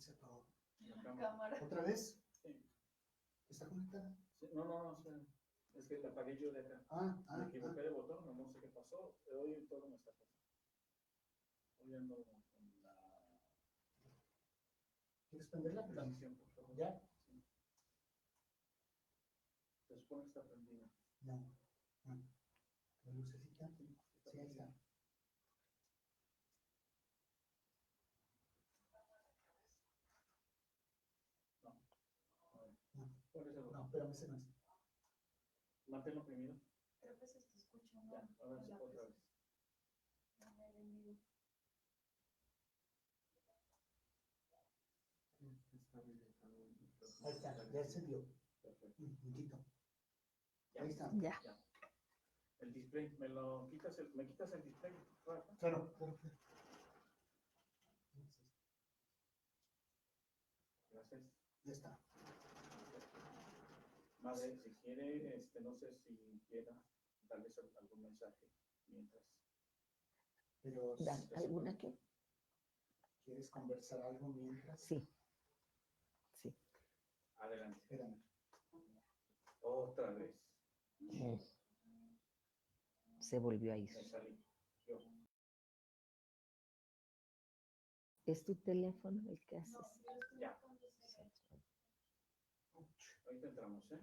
se apagó. La cámara. ¿Otra vez? Sí. ¿Está conectada? Sí, no, espera. Es que la apagué yo de acá. Me equivoqué de botón, no sé qué pasó. Hoy todo me está pasando. Hoy ando con la ¿Quieres prenderla? precisión, por favor. ¿Ya? Sí. Se supone que está prendida. No. ¿La lucecita? Sí, Sí, ahí está. No. A ver. No. ¿Cuál es el botón? No, espérame, ese no es. Manténlo oprimido. Creo que se está escuchando. Ya, ahora sí, otra vez. Ahí está, ya se dio. Perfecto. Un poquito. Ya. Ahí está. Ya. El display, ¿me quitas el display? Rafa? Claro. Gracias. Ya está. Madre, si quiere, no sé si quiera darles algún mensaje mientras. Pero ¿Alguna qué? ¿quieres conversar algo mientras? Sí. Sí. Adelante. Espérame. Otra vez. Se volvió a ir. Me salí. Yo. ¿Es tu teléfono el que haces? Ya. Ahorita entramos, ¿eh?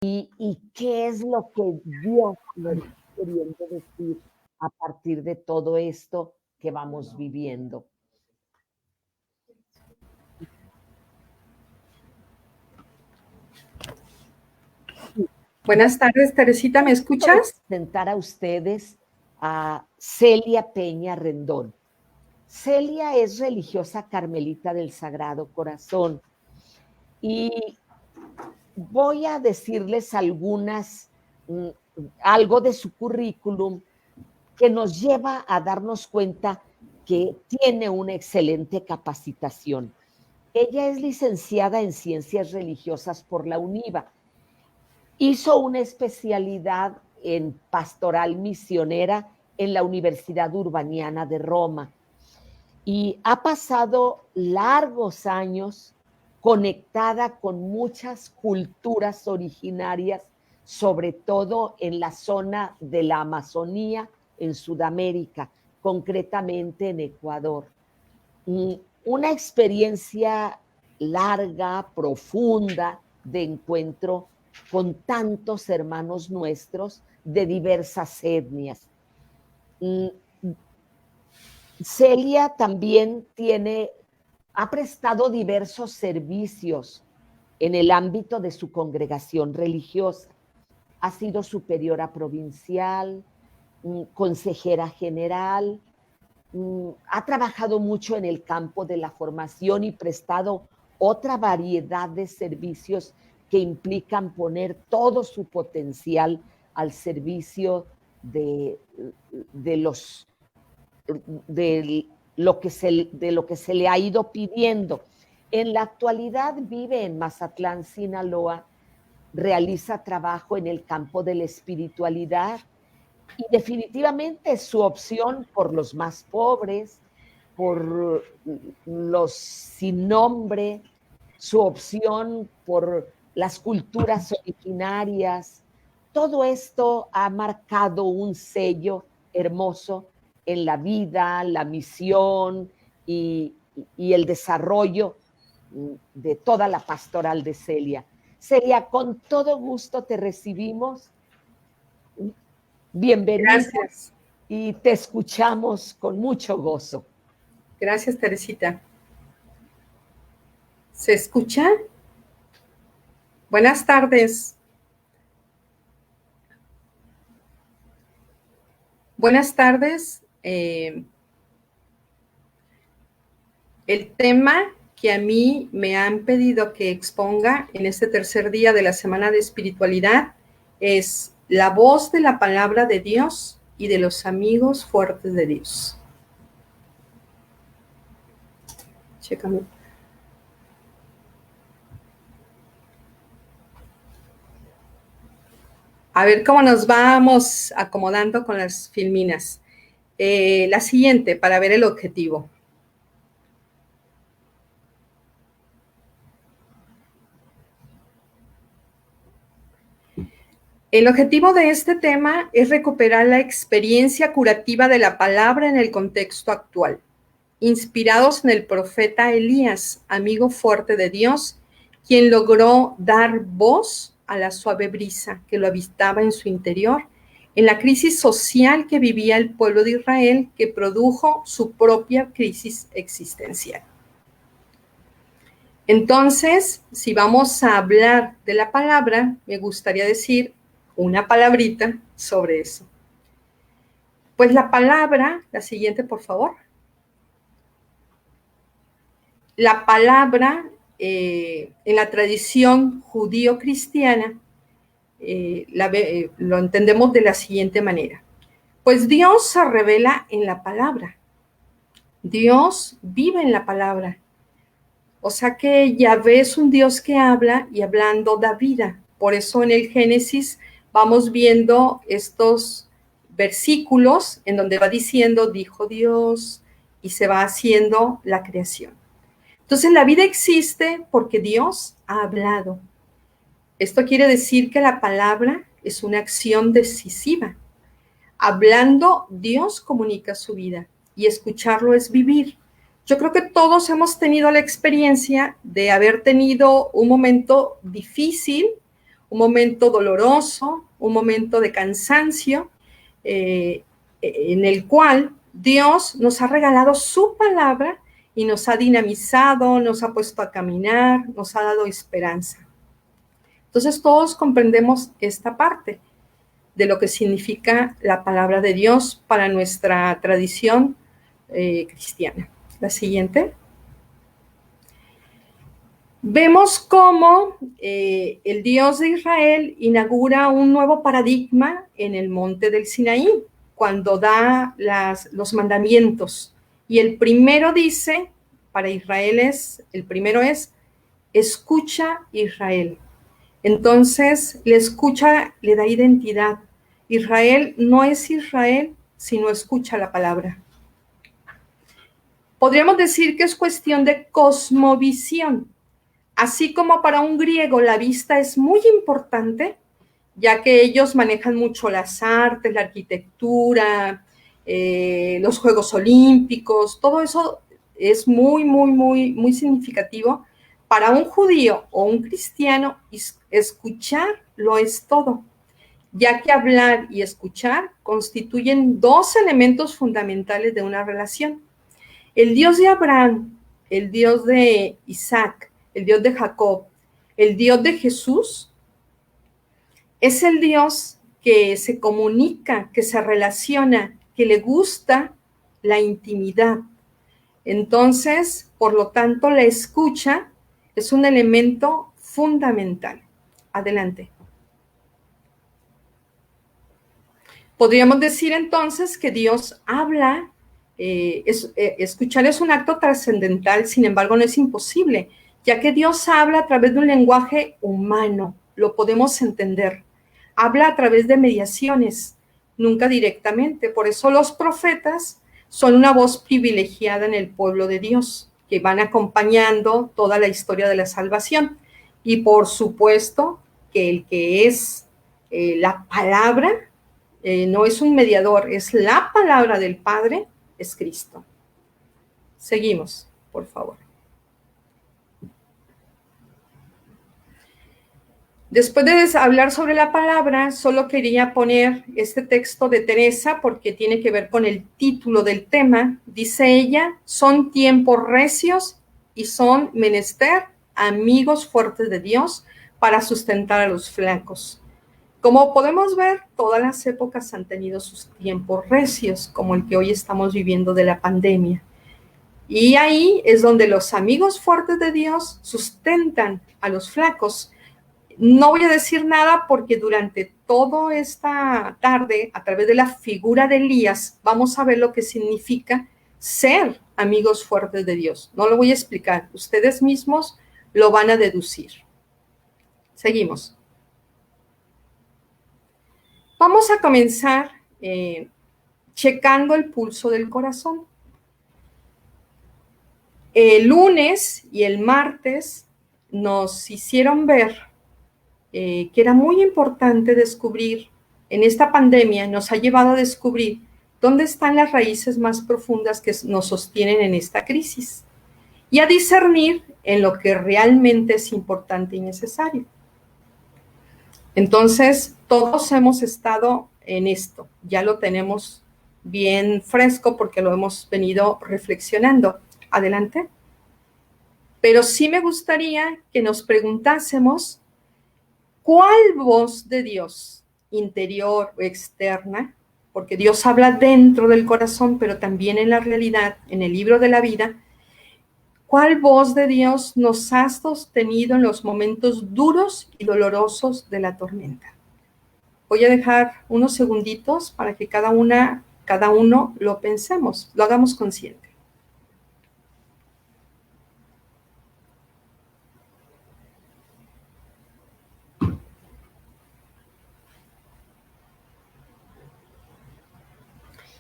y qué es lo que Dios nos está queriendo decir a partir de todo esto que vamos viviendo. Buenas tardes, Teresita, ¿me escuchas? Presentar a ustedes a Celia Peña Rendón. Celia es religiosa carmelita del Sagrado Corazón y voy a decirles algo de su currículum que nos lleva a darnos cuenta que tiene una excelente capacitación. Ella es licenciada en Ciencias Religiosas por la UNIVA. Hizo una especialidad en pastoral misionera en la Universidad Urbaniana de Roma y ha pasado largos años conectada con muchas culturas originarias, sobre todo en la zona de la Amazonía, en Sudamérica, concretamente en Ecuador. Una experiencia larga, profunda de encuentro con tantos hermanos nuestros de diversas etnias. Celia también ha prestado diversos servicios en el ámbito de su congregación religiosa. Ha sido superiora provincial, consejera general, ha trabajado mucho en el campo de la formación y prestado otra variedad de servicios que implican poner todo su potencial al servicio de lo que se le ha ido pidiendo. En la actualidad vive en Mazatlán, Sinaloa, realiza trabajo en el campo de la espiritualidad y definitivamente su opción por los más pobres, por los sin nombre, su opción por las culturas originarias, todo esto ha marcado un sello hermoso en la vida, la misión y el desarrollo de toda la pastoral de Celia. Celia, con todo gusto te recibimos. Bienvenida. Gracias. Y te escuchamos con mucho gozo. Gracias, Teresita. ¿Se escucha? Buenas tardes. Buenas tardes. El tema que a mí me han pedido que exponga en este tercer día de la Semana de Espiritualidad es la voz de la palabra de Dios y de los amigos fuertes de Dios. Chécame. A ver cómo nos vamos acomodando con las filminas. La siguiente, para ver el objetivo. El objetivo de este tema es recuperar la experiencia curativa de la palabra en el contexto actual, inspirados en el profeta Elías, amigo fuerte de Dios, quien logró dar voz a la suave brisa que lo habitaba en su interior, en la crisis social que vivía el pueblo de Israel, que produjo su propia crisis existencial. Entonces, si vamos a hablar de la palabra, me gustaría decir una palabrita sobre eso. Pues la palabra, la siguiente, por favor. La palabra, en la tradición judío-cristiana, lo entendemos de la siguiente manera. Pues Dios se revela en la palabra. Dios vive en la palabra. O sea que Yahvé es un Dios que habla y hablando da vida. Por eso en el Génesis vamos viendo estos versículos en donde va diciendo, dijo Dios, y se va haciendo la creación. Entonces la vida existe porque Dios ha hablado. Esto quiere decir que la palabra es una acción decisiva. Hablando, Dios comunica su vida y escucharlo es vivir. Yo creo que todos hemos tenido la experiencia de haber tenido un momento difícil un momento doloroso, un momento de cansancio, en el cual Dios nos ha regalado su palabra y nos ha dinamizado, nos ha puesto a caminar, nos ha dado esperanza. Entonces todos comprendemos esta parte de lo que significa la palabra de Dios para nuestra tradición cristiana. La siguiente. Vemos cómo el Dios de Israel inaugura un nuevo paradigma en el monte del Sinaí, cuando da los mandamientos. Y el primero dice, para Israel el primero es, escucha Israel. Entonces, la escucha le da identidad. Israel no es Israel si no escucha la palabra. Podríamos decir que es cuestión de cosmovisión. Así como para un griego la vista es muy importante, ya que ellos manejan mucho las artes, la arquitectura, los Juegos Olímpicos, todo eso es muy significativo. Para un judío o un cristiano, escuchar lo es todo, ya que hablar y escuchar constituyen dos elementos fundamentales de una relación. El Dios de Abraham, el Dios de Isaac, el Dios de Jacob, el Dios de Jesús, es el Dios que se comunica, que se relaciona, que le gusta la intimidad. Entonces, por lo tanto, la escucha es un elemento fundamental. Adelante. Podríamos decir entonces que Dios habla, escuchar es un acto trascendental, sin embargo no es imposible, ya que Dios habla a través de un lenguaje humano, lo podemos entender. Habla a través de mediaciones, nunca directamente. Por eso los profetas son una voz privilegiada en el pueblo de Dios, que van acompañando toda la historia de la salvación. Y por supuesto que el que es la palabra, no es un mediador, es la palabra del Padre, es Cristo. Seguimos, por favor. Después de hablar sobre la palabra, solo quería poner este texto de Teresa porque tiene que ver con el título del tema. Dice ella, son tiempos recios y son menester amigos fuertes de Dios para sustentar a los flacos. Como podemos ver, todas las épocas han tenido sus tiempos recios, como el que hoy estamos viviendo de la pandemia. Y ahí es donde los amigos fuertes de Dios sustentan a los flacos. No voy a decir nada porque durante toda esta tarde, a través de la figura de Elías, vamos a ver lo que significa ser amigos fuertes de Dios. No lo voy a explicar, ustedes mismos lo van a deducir. Seguimos. Vamos a comenzar checando el pulso del corazón. El lunes y el martes nos hicieron ver que era muy importante descubrir, en esta pandemia nos ha llevado a descubrir dónde están las raíces más profundas que nos sostienen en esta crisis y a discernir en lo que realmente es importante y necesario. Entonces, todos hemos estado en esto, ya lo tenemos bien fresco porque lo hemos venido reflexionando. Adelante. Pero sí me gustaría que nos preguntásemos ¿cuál voz de Dios, interior o externa? Porque Dios habla dentro del corazón, pero también en la realidad, en el libro de la vida. ¿Cuál voz de Dios nos ha sostenido en los momentos duros y dolorosos de la tormenta? Voy a dejar unos segunditos para que cada uno lo pensemos, lo hagamos consciente.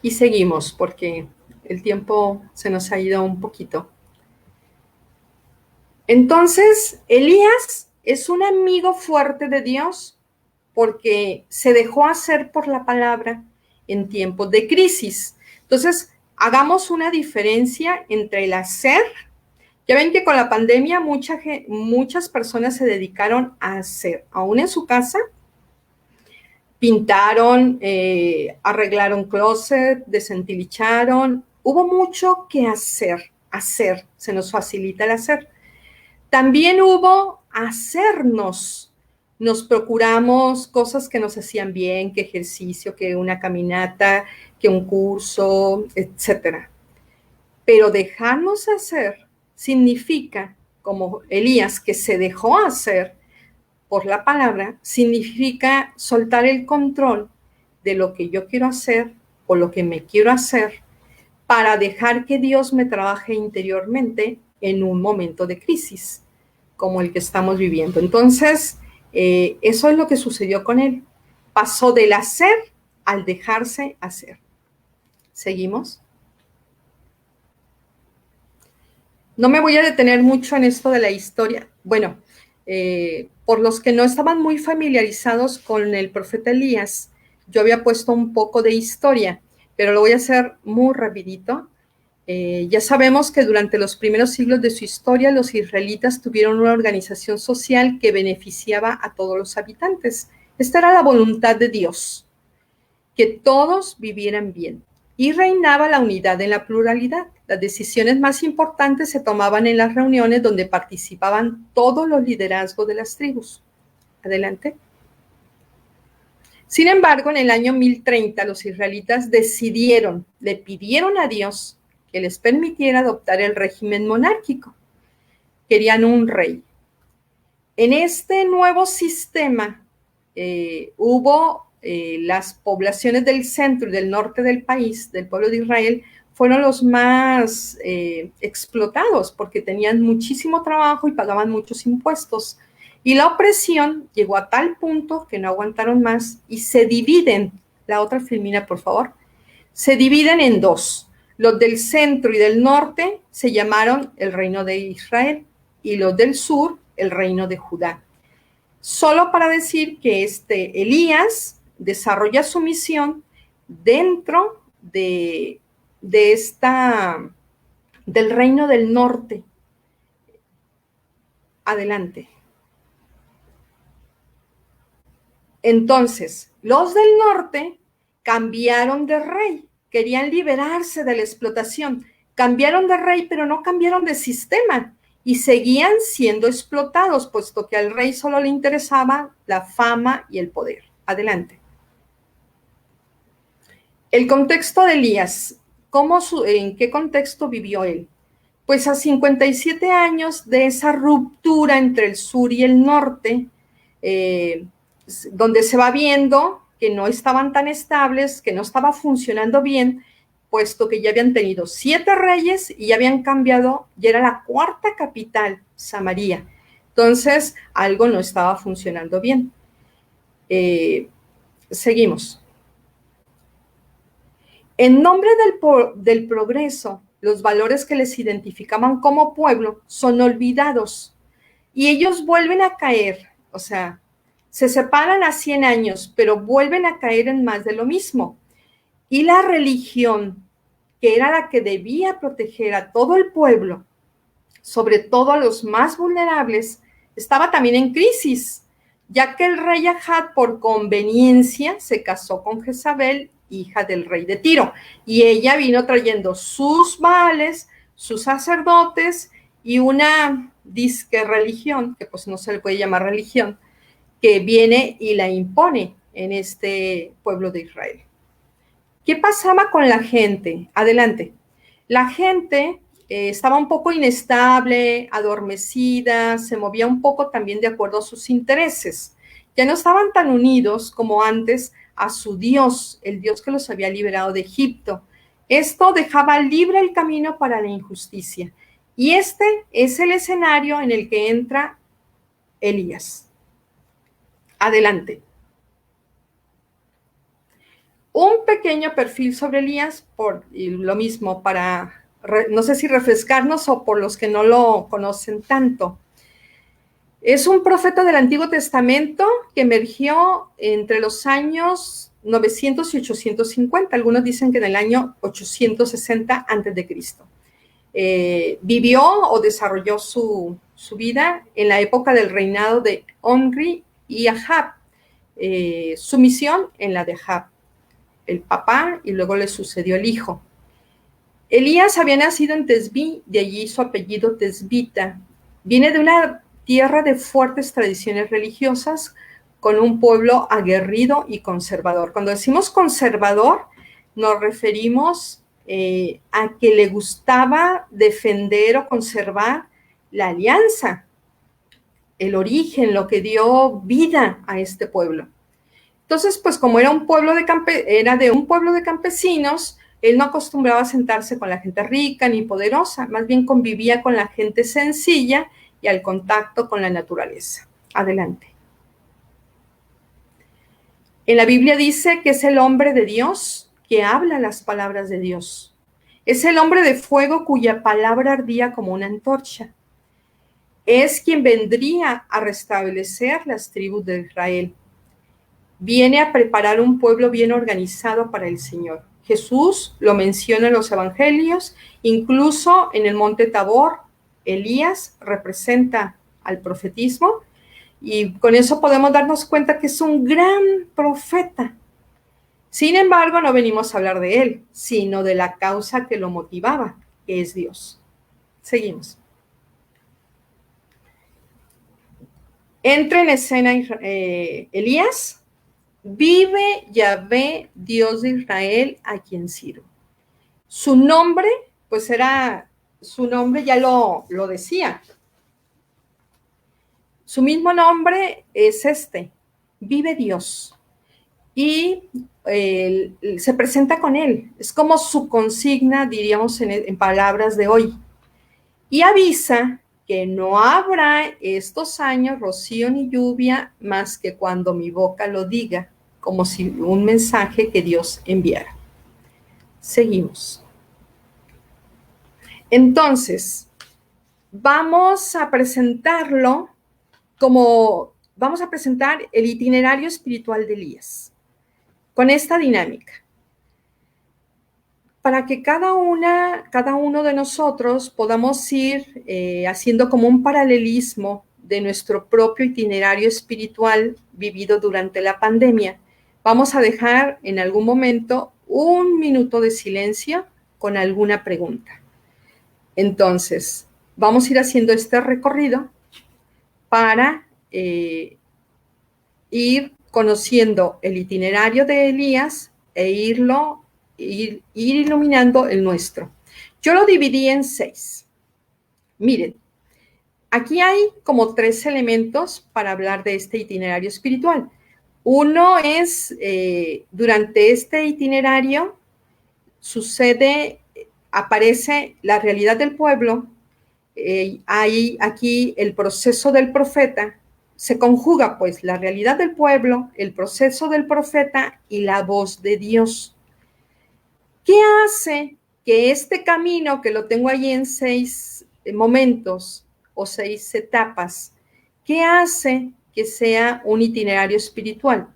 Y seguimos porque el tiempo se nos ha ido un poquito. Entonces, Elías es un amigo fuerte de Dios porque se dejó hacer por la palabra en tiempos de crisis. Entonces, hagamos una diferencia entre el hacer, Ya ven que con la pandemia muchas personas se dedicaron a hacer, aún en su casa, pintaron, arreglaron closet, desentilicharon. Hubo mucho que hacer, se nos facilita el hacer. También hubo hacernos. Nos procuramos cosas que nos hacían bien, que ejercicio, que una caminata, que un curso, etcétera. Pero dejarnos hacer significa, como Elías, que se dejó hacer por la palabra, significa soltar el control de lo que yo quiero hacer o lo que me quiero hacer para dejar que Dios me trabaje interiormente en un momento de crisis como el que estamos viviendo. Entonces, eso es lo que sucedió con él. Pasó del hacer al dejarse hacer. ¿Seguimos? No me voy a detener mucho en esto de la historia. Bueno, por los que no estaban muy familiarizados con el profeta Elías, yo había puesto un poco de historia, pero lo voy a hacer muy rapidito. Ya sabemos que durante los primeros siglos de su historia, los israelitas tuvieron una organización social que beneficiaba a todos los habitantes. Esta era la voluntad de Dios, que todos vivieran bien. Y reinaba la unidad en la pluralidad. Las decisiones más importantes se tomaban en las reuniones donde participaban todos los liderazgos de las tribus. Adelante. Sin embargo, en el año 1030, los israelitas le pidieron a Dios que les permitiera adoptar el régimen monárquico. Querían un rey. En este nuevo sistema hubo las poblaciones del centro y del norte del país, del pueblo de Israel, fueron los más explotados porque tenían muchísimo trabajo y pagaban muchos impuestos. Y la opresión llegó a tal punto que no aguantaron más y se dividen, la otra filmina por favor, se dividen en dos. Los del centro y del norte se llamaron el reino de Israel y los del sur el reino de Judá. Solo para decir que Elías desarrolla su misión dentro del reino del norte. Adelante. Entonces, los del norte cambiaron de rey, querían liberarse de la explotación, cambiaron de rey, pero no cambiaron de sistema y seguían siendo explotados, puesto que al rey solo le interesaba la fama y el poder. Adelante. El contexto de Elías, ¿en qué contexto vivió él? Pues a 57 años de esa ruptura entre el sur y el norte, donde se va viendo que no estaban tan estables, que no estaba funcionando bien, puesto que ya habían tenido 7 reyes y ya habían cambiado, ya era la 4ª capital, Samaria. Entonces, algo no estaba funcionando bien. Seguimos. En nombre del progreso, los valores que les identificaban como pueblo son olvidados y ellos vuelven a caer, o sea, se separan a 100 años, pero vuelven a caer en más de lo mismo. Y la religión, que era la que debía proteger a todo el pueblo, sobre todo a los más vulnerables, estaba también en crisis, ya que el rey Ahab, por conveniencia, se casó con Jezabel, hija del rey de Tiro, y ella vino trayendo sus baales, sus sacerdotes y una disque religión, que pues no se le puede llamar religión, que viene y la impone en este pueblo de Israel. ¿Qué pasaba con la gente? Adelante. La gente estaba un poco inestable, adormecida, se movía un poco también de acuerdo a sus intereses. Ya no estaban tan unidos como antes a su Dios, el Dios que los había liberado de Egipto. Esto dejaba libre el camino para la injusticia. Y este es el escenario en el que entra Elías. Adelante. Un pequeño perfil sobre Elías, y lo mismo para, no sé si refrescarnos o por los que no lo conocen tanto. Es un profeta del Antiguo Testamento que emergió entre los años 900 y 850. Algunos dicen que en el año 860 a.C. vivió o desarrolló su vida en la época del reinado de Omri y Ahab. Su misión en la de Ahab, el papá, y luego le sucedió el hijo. Elías había nacido en Tesbí, de allí su apellido Tesbita. Viene de una tierra de fuertes tradiciones religiosas, con un pueblo aguerrido y conservador. Cuando decimos conservador, nos referimos a que le gustaba defender o conservar la alianza, el origen, lo que dio vida a este pueblo. Entonces, pues como era de un pueblo de campesinos, él no acostumbraba a sentarse con la gente rica ni poderosa, más bien convivía con la gente sencilla y al contacto con la naturaleza. Adelante. En la Biblia dice que es el hombre de Dios que habla las palabras de Dios. Es el hombre de fuego cuya palabra ardía como una antorcha. Es quien vendría a restablecer las tribus de Israel. Viene a preparar un pueblo bien organizado para el Señor. Jesús lo menciona en los evangelios, incluso en el monte Tabor. Elías representa al profetismo y con eso podemos darnos cuenta que es un gran profeta. Sin embargo, no venimos a hablar de él, sino de la causa que lo motivaba, que es Dios. Seguimos. Entra en escena Elías. Vive Yahvé, Dios de Israel, a quien sirvo. Su nombre, pues su nombre ya lo decía. Su mismo nombre es vive Dios. Y se presenta con él. Es como su consigna, diríamos en palabras de hoy. Y avisa que no habrá estos años rocío ni lluvia más que cuando mi boca lo diga, como si un mensaje que Dios enviara. Seguimos. Entonces, vamos a presentar el itinerario espiritual de Elías, con esta dinámica. Para que cada uno de nosotros podamos ir haciendo como un paralelismo de nuestro propio itinerario espiritual vivido durante la pandemia, vamos a dejar en algún momento un minuto de silencio con alguna pregunta. Entonces, vamos a ir haciendo este recorrido para ir conociendo el itinerario de Elías e ir iluminando el nuestro. Yo lo dividí en 6. Miren, aquí hay como 3 elementos para hablar de este itinerario espiritual. Uno es, durante este itinerario aparece la realidad del pueblo, hay aquí el proceso del profeta, se conjuga pues la realidad del pueblo, el proceso del profeta y la voz de Dios. ¿Qué hace que este camino, que lo tengo ahí en 6 momentos o 6 etapas, qué hace que sea un itinerario espiritual?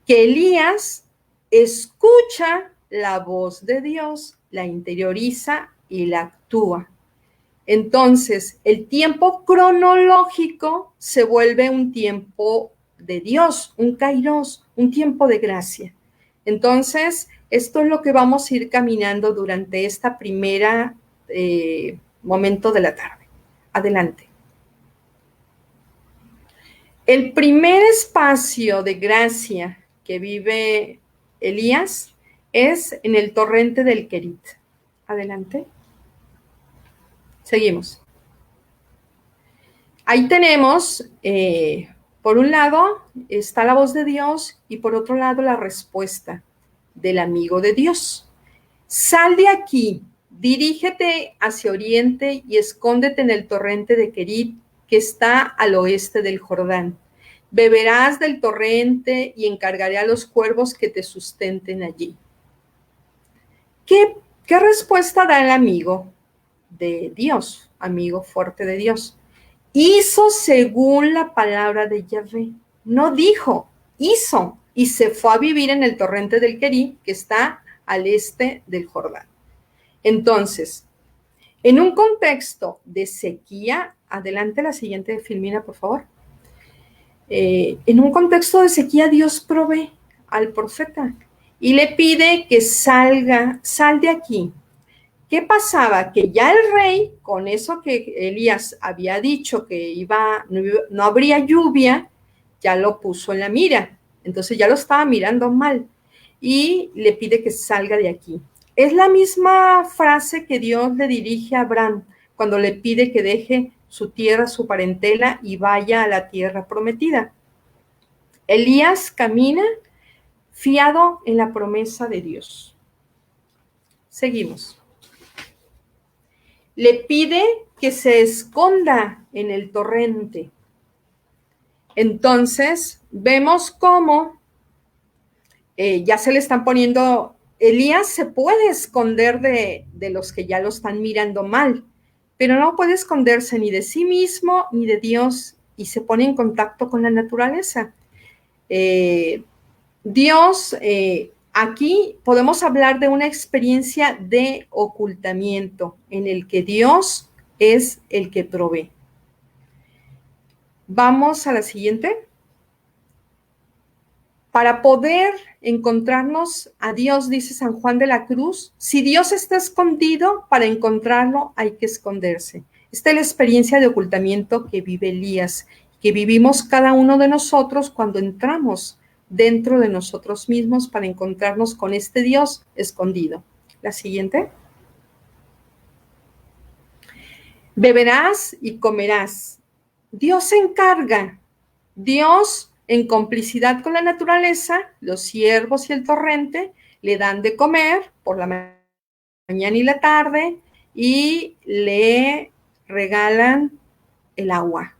Que Elías escucha la voz de Dios, la interioriza y la actúa. Entonces, el tiempo cronológico se vuelve un tiempo de Dios, un kairos, un tiempo de gracia. Entonces, esto es lo que vamos a ir caminando durante esta primera momento de la tarde. Adelante. El primer espacio de gracia que vive Elías es en el torrente del Querit. Adelante. Seguimos. Ahí tenemos, por un lado, está la voz de Dios y por otro lado la respuesta del amigo de Dios. Sal de aquí, dirígete hacia oriente y escóndete en el torrente de Querit, que está al oeste del Jordán. Beberás del torrente y encargaré a los cuervos que te sustenten allí. ¿Qué respuesta da el amigo de Dios, amigo fuerte de Dios? Hizo según la palabra de Yahvé. No dijo, hizo, y se fue a vivir en el torrente del Querit, que está al este del Jordán. Entonces, En un contexto de sequía, adelante la siguiente filmina, por favor. En un contexto de sequía, Dios provee al profeta y le pide que sal de aquí. ¿Qué pasaba? Que ya el rey, con eso que Elías había dicho que no habría lluvia, ya lo puso en la mira. Entonces ya lo estaba mirando mal y le pide que salga de aquí. Es la misma frase que Dios le dirige a Abraham cuando le pide que deje su tierra, su parentela y vaya a la tierra prometida. Elías camina fiado en la promesa de Dios. Seguimos. Le pide que se esconda en el torrente. Entonces, vemos cómo ya se le están poniendo, Elías se puede esconder de los que ya lo están mirando mal, pero no puede esconderse ni de sí mismo ni de Dios y se pone en contacto con la naturaleza. Dios, aquí podemos hablar de una experiencia de ocultamiento en el que Dios es el que provee. Vamos a la siguiente. Para poder encontrarnos a Dios, dice San Juan de la Cruz, si Dios está escondido, para encontrarlo hay que esconderse. Esta es la experiencia de ocultamiento que vive Elías, que vivimos cada uno de nosotros cuando entramos dentro de nosotros mismos para encontrarnos con este Dios escondido. La siguiente. Beberás y comerás. Dios se encarga. Dios, en complicidad con la naturaleza, los ciervos y el torrente le dan de comer por la mañana y la tarde y le regalan el agua.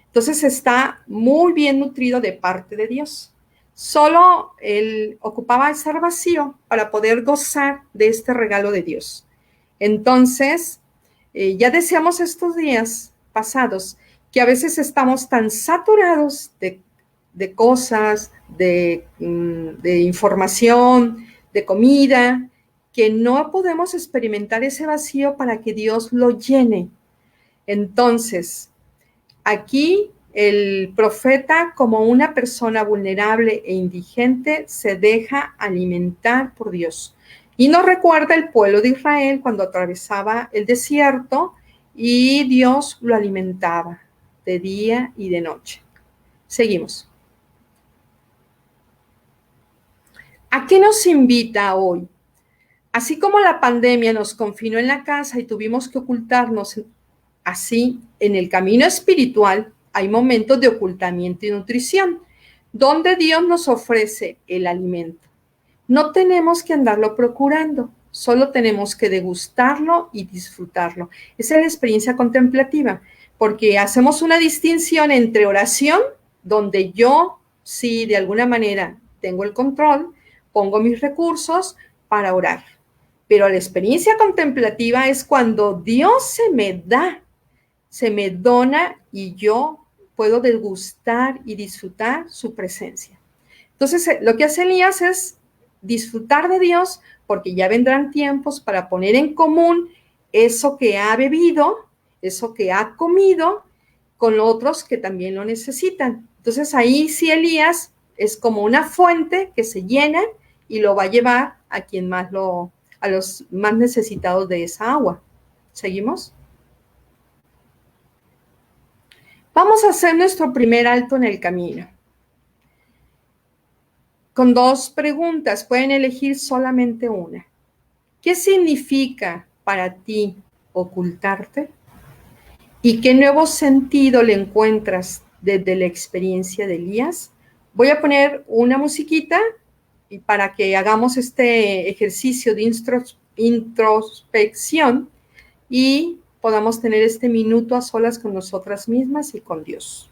Entonces está muy bien nutrido de parte de Dios. Solo él ocupaba estar vacío para poder gozar de este regalo de Dios. Entonces, ya decíamos estos días pasados que a veces estamos tan saturados de cosas, de información, de comida, que no podemos experimentar ese vacío para que Dios lo llene. Entonces, aquí el profeta, como una persona vulnerable e indigente, se deja alimentar por Dios. Y nos recuerda el pueblo de Israel cuando atravesaba el desierto y Dios lo alimentaba de día y de noche. Seguimos. ¿A qué nos invita hoy? Así como la pandemia nos confinó en la casa y tuvimos que ocultarnos, así en el camino espiritual hay momentos de ocultamiento y nutrición, donde Dios nos ofrece el alimento. No tenemos que andarlo procurando, solo tenemos que degustarlo y disfrutarlo. Esa es la experiencia contemplativa, porque hacemos una distinción entre oración, donde yo sí de alguna manera tengo el control, pongo mis recursos para orar. Pero la experiencia contemplativa es cuando Dios se me da, se me dona y yo puedo degustar y disfrutar su presencia. Entonces, lo que hace Elías es disfrutar de Dios porque ya vendrán tiempos para poner en común eso que ha bebido, eso que ha comido con otros que también lo necesitan. Entonces, ahí sí Elías es como una fuente que se llena y lo va a llevar a quien más a los más necesitados de esa agua. ¿Seguimos? Vamos a hacer nuestro primer alto en el camino. Con dos preguntas, pueden elegir solamente una. ¿Qué significa para ti ocultarte? ¿Y qué nuevo sentido le encuentras desde la experiencia de Elías? Voy a poner una musiquita y para que hagamos este ejercicio de introspección y podamos tener este minuto a solas con nosotras mismas y con Dios.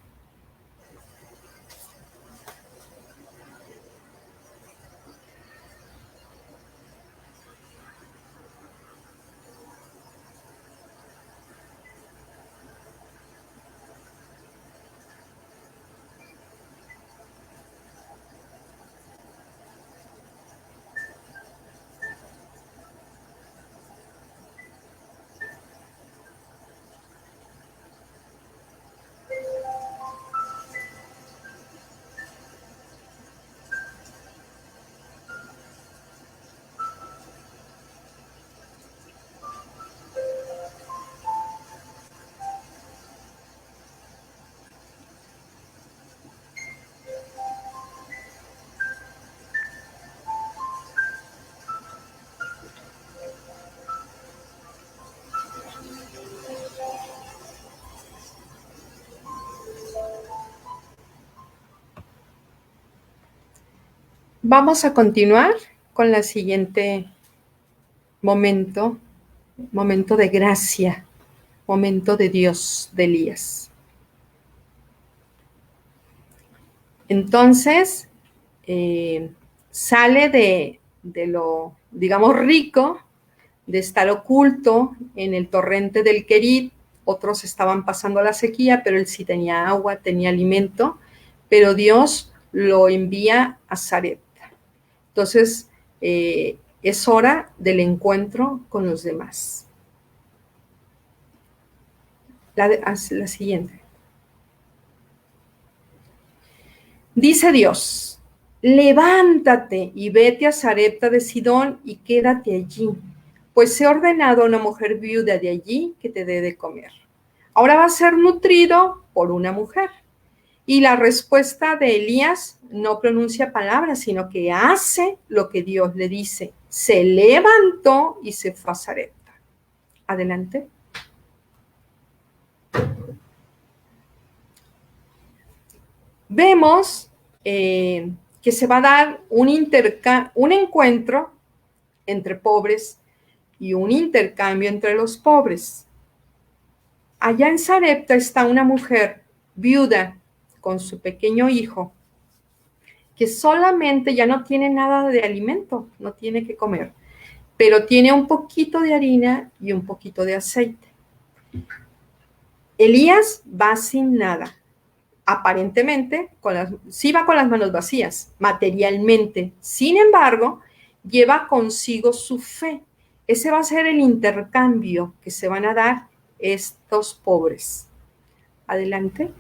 Vamos a continuar con la siguiente momento de gracia, momento de Dios, de Elías. Entonces, sale de lo, digamos, rico, de estar oculto en el torrente del Querit. Otros estaban pasando la sequía, pero él sí tenía agua, tenía alimento, pero Dios lo envía a Sarepta. Entonces, es hora del encuentro con los demás. La siguiente. Dice Dios, levántate y vete a Sarepta de Sidón y quédate allí, pues he ordenado a una mujer viuda de allí que te dé de comer. Ahora va a ser nutrido por una mujer. Y la respuesta de Elías no pronuncia palabras, sino que hace lo que Dios le dice. Se levantó y se fue a Sarepta. Adelante. Vemos que se va a dar un encuentro entre pobres y un intercambio entre los pobres. Allá en Sarepta está una mujer viuda con su pequeño hijo, que solamente ya no tiene nada de alimento, no tiene que comer, pero tiene un poquito de harina y un poquito de aceite. Elías va sin nada, aparentemente, sí va con las manos vacías, materialmente. Sin embargo, lleva consigo su fe. Ese va a ser el intercambio que se van a dar estos pobres. Adelante.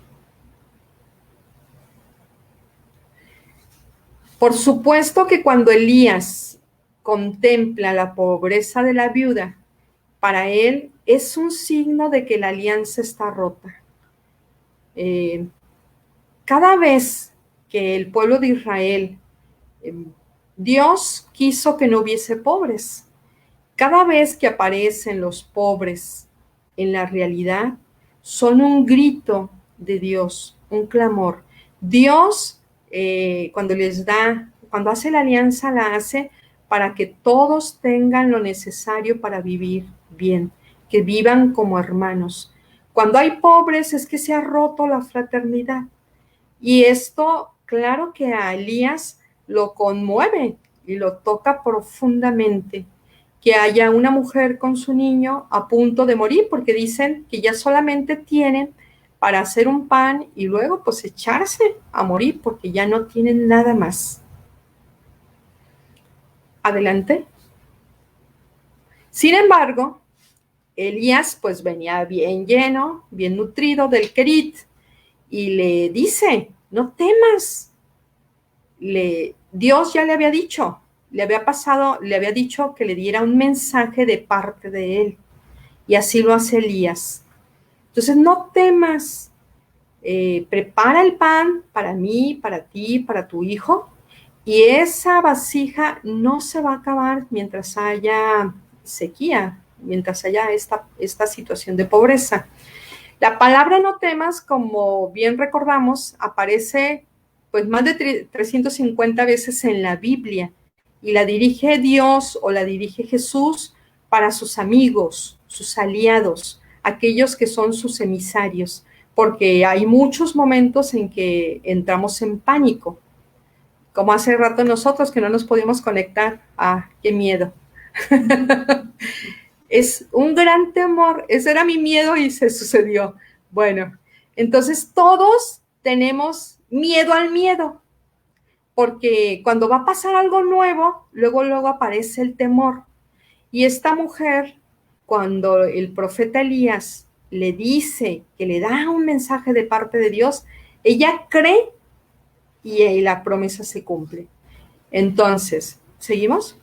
Por supuesto que cuando Elías contempla la pobreza de la viuda, para él es un signo de que la alianza está rota. Cada vez que el pueblo de Israel, Dios quiso que no hubiese pobres. Cada vez que aparecen los pobres en la realidad, son un grito de Dios, un clamor. Dios, cuando hace la alianza, la hace para que todos tengan lo necesario para vivir bien, que vivan como hermanos. Cuando hay pobres es que se ha roto la fraternidad. Y esto, claro que a Elías lo conmueve y lo toca profundamente. Que haya una mujer con su niño a punto de morir, porque dicen que ya solamente tienen para hacer un pan y luego pues echarse a morir, porque ya no tienen nada más. Adelante. Sin embargo, Elías pues venía bien lleno, bien nutrido del Querit, y le dice, no temas. Dios ya le había dicho, le había dicho que le diera un mensaje de parte de él. Y así lo hace Elías. Entonces, no temas. Prepara el pan para mí, para ti, para tu hijo. Y esa vasija no se va a acabar mientras haya sequía, mientras haya esta situación de pobreza. La palabra no temas, como bien recordamos, aparece pues más de 350 veces en la Biblia y la dirige Dios o la dirige Jesús para sus amigos, sus aliados, aquellos que son sus emisarios, porque hay muchos momentos en que entramos en pánico, como hace rato nosotros que no nos podíamos conectar. ¡Ah, qué miedo! Es un gran temor, ese era mi miedo y se sucedió. Bueno, entonces todos tenemos miedo al miedo, porque cuando va a pasar algo nuevo, luego aparece el temor. Y esta mujer, cuando el profeta Elías le dice que le da un mensaje de parte de Dios, ella cree y la promesa se cumple. Entonces, ¿seguimos?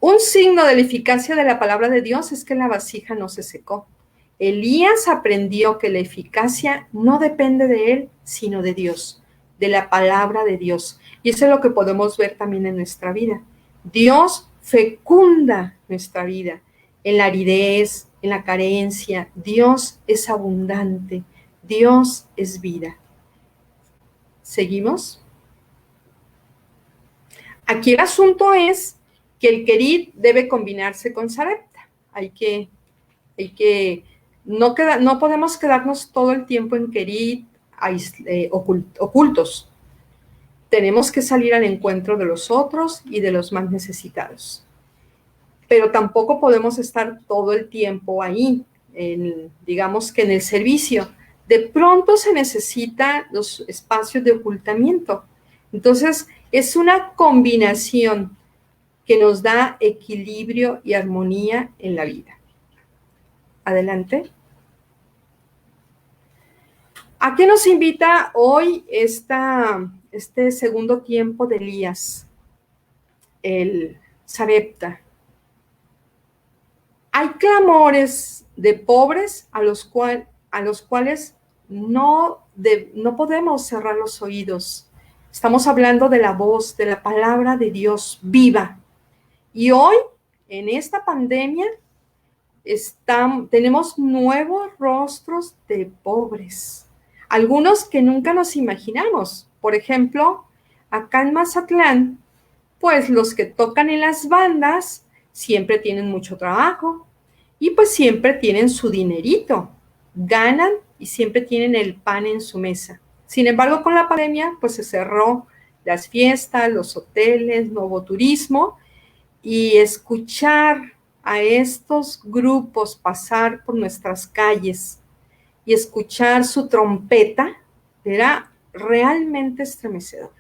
Un signo de la eficacia de la palabra de Dios es que la vasija no se secó. Elías aprendió que la eficacia no depende de él, sino de Dios, de la palabra de Dios. Y eso es lo que podemos ver también en nuestra vida. Dios fecunda nuestra vida en la aridez, en la carencia. Dios es abundante, Dios es vida. ¿Seguimos? Aquí el asunto es que el Querid debe combinarse con Sarepta. No podemos quedarnos todo el tiempo en Querid ocultos. Tenemos que salir al encuentro de los otros y de los más necesitados. Pero tampoco podemos estar todo el tiempo ahí, digamos que en el servicio. De pronto se necesitan los espacios de ocultamiento. Entonces, es una combinación que nos da equilibrio y armonía en la vida. Adelante. ¿A qué nos invita hoy este segundo tiempo de Elías? El Sarepta. Hay clamores de pobres a los cuales no podemos cerrar los oídos. Estamos hablando de la voz, de la palabra de Dios viva. Y hoy, en esta pandemia, tenemos nuevos rostros de pobres. Algunos que nunca nos imaginamos. Por ejemplo, acá en Mazatlán, pues los que tocan en las bandas siempre tienen mucho trabajo y pues siempre tienen su dinerito. Ganan y siempre tienen el pan en su mesa. Sin embargo, con la pandemia, pues se cerró las fiestas, los hoteles, no hubo turismo, y escuchar a estos grupos pasar por nuestras calles y escuchar su trompeta era realmente estremecedor,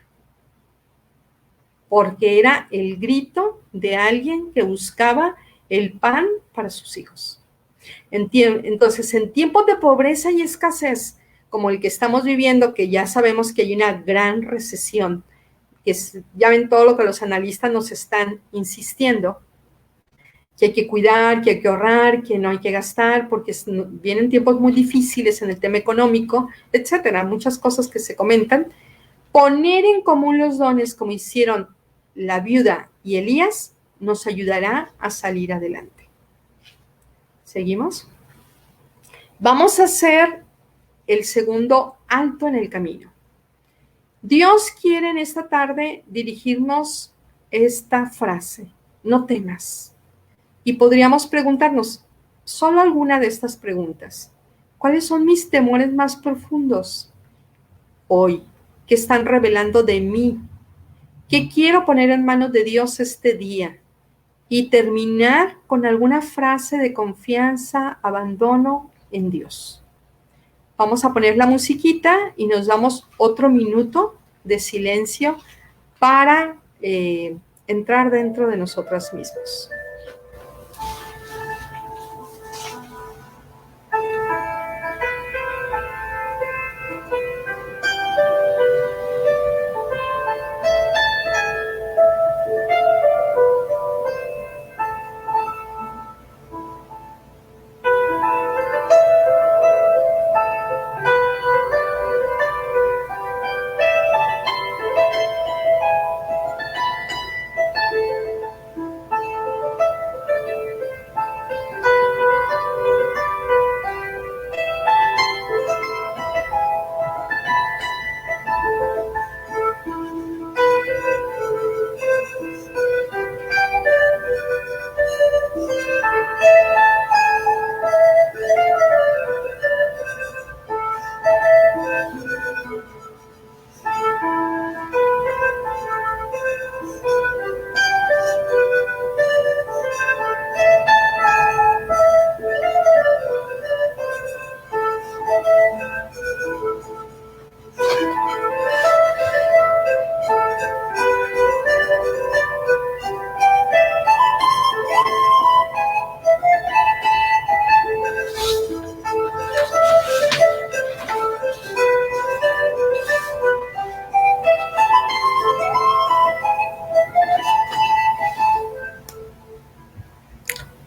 porque era el grito de alguien que buscaba el pan para sus hijos. Entonces, en tiempos de pobreza y escasez, como el que estamos viviendo, que ya sabemos que hay una gran recesión, ya ven todo lo que los analistas nos están insistiendo, que hay que cuidar, que hay que ahorrar, que no hay que gastar, porque vienen tiempos muy difíciles en el tema económico, etcétera, muchas cosas que se comentan. Poner en común los dones, como hicieron la viuda y Elías, nos ayudará a salir adelante. ¿Seguimos? Vamos a hacer el segundo alto en el camino. Dios quiere en esta tarde dirigirnos esta frase: no temas. Y podríamos preguntarnos solo alguna de estas preguntas. ¿Cuáles son mis temores más profundos hoy? ¿Qué están revelando de mí? ¿Qué quiero poner en manos de Dios este día? Y terminar con alguna frase de confianza, abandono en Dios. Vamos a poner la musiquita y nos damos otro minuto de silencio para entrar dentro de nosotras mismos.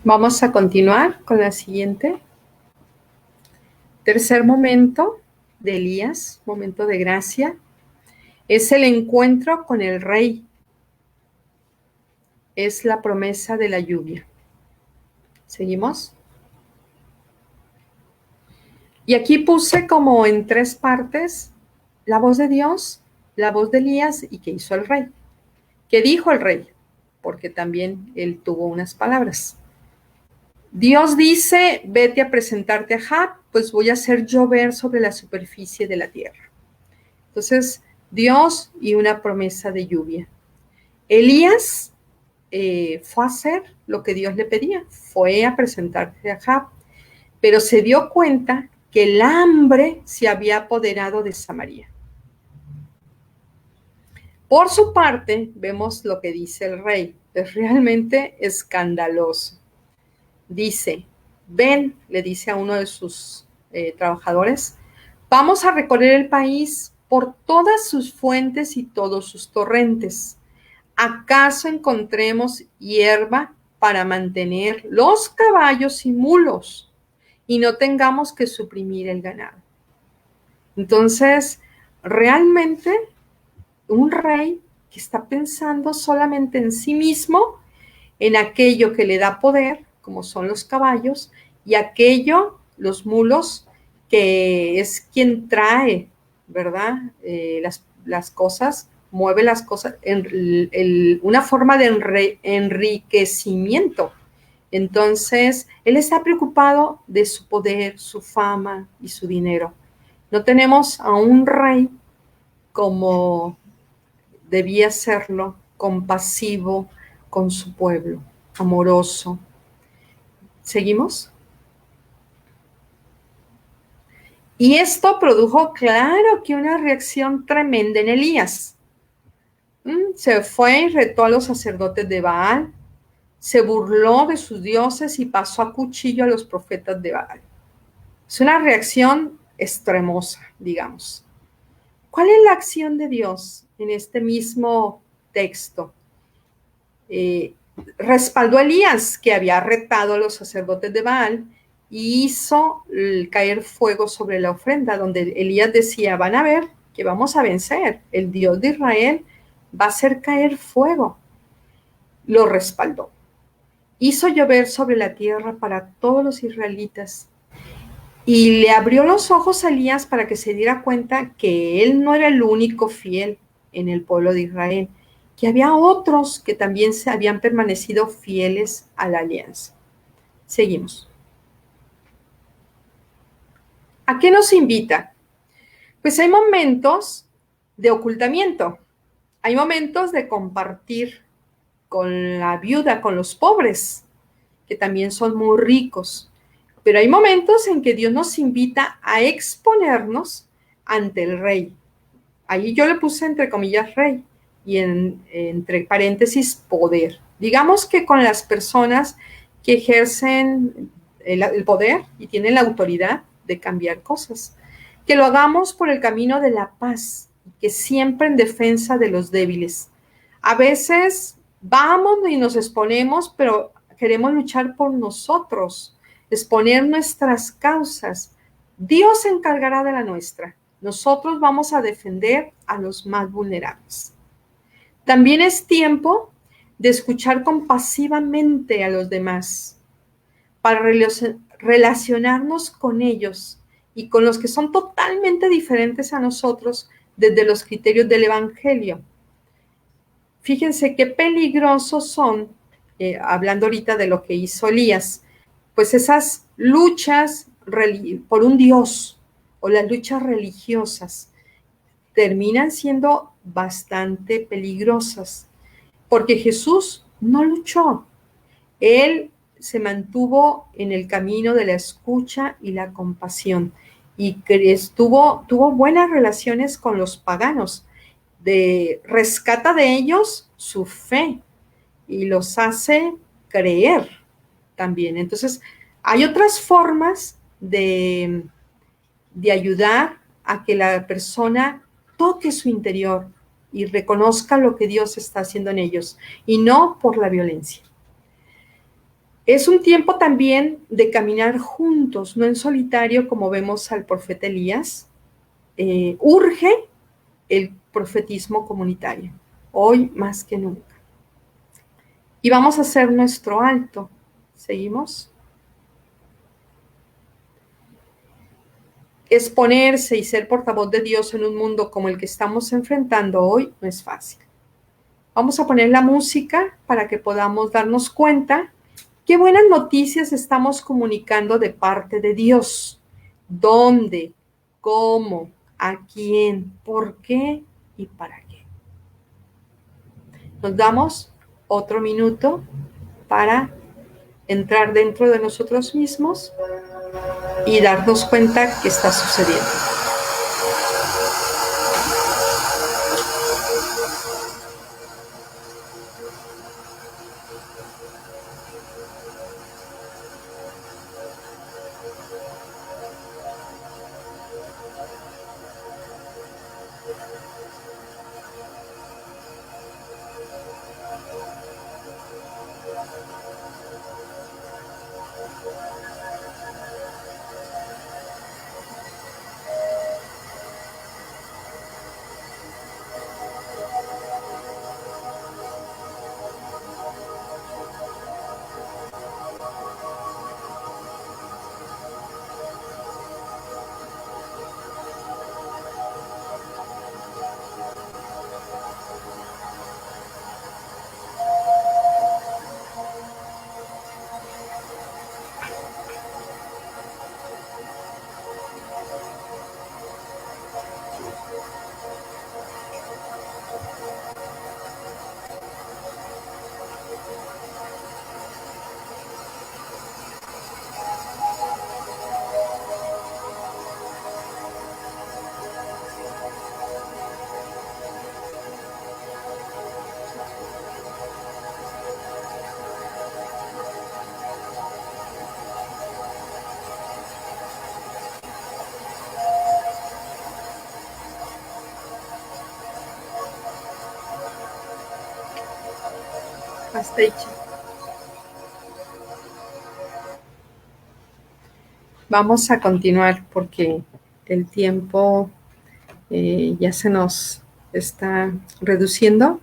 Vamos a continuar con la siguiente. Tercer momento de Elías, momento de gracia, es el encuentro con el rey. Es la promesa de la lluvia. ¿Seguimos? Y aquí puse como en 3 partes la voz de Dios la voz de Elías y qué hizo el rey. ¿Qué dijo el rey? Porque también él tuvo unas palabras. Dios dice, vete a presentarte a Ahab, pues voy a hacer llover sobre la superficie de la tierra. Entonces, Dios y una promesa de lluvia. Elías fue a hacer lo que Dios le pedía, fue a presentarse a Ahab, pero se dio cuenta que el hambre se había apoderado de Samaria. Por su parte, vemos lo que dice el rey, es realmente escandaloso. Dice, ven, le dice a uno de sus trabajadores, vamos a recorrer el país por todas sus fuentes y todos sus torrentes. ¿Acaso encontremos hierba para mantener los caballos y mulos y no tengamos que suprimir el ganado? Entonces, realmente un rey que está pensando solamente en sí mismo, en aquello que le da poder, como son los caballos, y aquello, los mulos, que es quien trae, ¿verdad? Las cosas, mueve las cosas, una forma de enriquecimiento. Entonces, él está preocupado de su poder, su fama y su dinero. No tenemos a un rey como debía serlo, compasivo con su pueblo, amoroso. ¿Seguimos? Y esto produjo, claro, que una reacción tremenda en Elías. Se fue y retó a los sacerdotes de Baal, se burló de sus dioses y pasó a cuchillo a los profetas de Baal. Es una reacción extremosa, digamos. ¿Cuál es la acción de Dios en este mismo texto? Respaldó a Elías, que había retado a los sacerdotes de Baal, y hizo caer fuego sobre la ofrenda, donde Elías decía, van a ver que vamos a vencer, el Dios de Israel va a hacer caer fuego. Lo respaldó. Hizo llover sobre la tierra para todos los israelitas, y le abrió los ojos a Elías para que se diera cuenta que él no era el único fiel en el pueblo de Israel, que había otros que también se habían permanecido fieles a la alianza. Seguimos. ¿A qué nos invita? Pues hay momentos de ocultamiento, hay momentos de compartir con la viuda, con los pobres, que también son muy ricos, pero hay momentos en que Dios nos invita a exponernos ante el rey. Ahí yo le puse entre comillas rey y entre paréntesis poder. Digamos que con las personas que ejercen el poder y tienen la autoridad de cambiar cosas. Que lo hagamos por el camino de la paz, que siempre en defensa de los débiles. A veces vamos y nos exponemos, pero queremos luchar por nosotros, exponer nuestras causas. Dios se encargará de la nuestra. Nosotros vamos a defender a los más vulnerables. También es tiempo de escuchar compasivamente a los demás, para relacionarnos con ellos y con los que son totalmente diferentes a nosotros desde los criterios del Evangelio. Fíjense qué peligrosos son, hablando ahorita de lo que hizo Elías, pues esas luchas por un Dios o las luchas religiosas terminan siendo bastante peligrosas, porque Jesús no luchó. Él se mantuvo en el camino de la escucha y la compasión y tuvo buenas relaciones con los paganos, rescata de ellos su fe y los hace creer también. Entonces, hay otras formas de ayudar a que la persona toque su interior y reconozca lo que Dios está haciendo en ellos, y no por la violencia. Es un tiempo también de caminar juntos, no en solitario, como vemos al profeta Elías. Urge el profetismo comunitario, hoy más que nunca. Y vamos a hacer nuestro alto. ¿Seguimos? exponerse y ser portavoz de Dios en un mundo como el que estamos enfrentando hoy no es fácil. Vamos a poner la música para que podamos darnos cuenta qué buenas noticias estamos comunicando de parte de Dios. ¿Dónde? ¿Cómo? ¿A quién? ¿Por qué? ¿Y para qué? Nos damos otro minuto para entrar dentro de nosotros mismos y darnos cuenta qué está sucediendo. Hasta ahí. Vamos a continuar porque el tiempo ya se nos está reduciendo.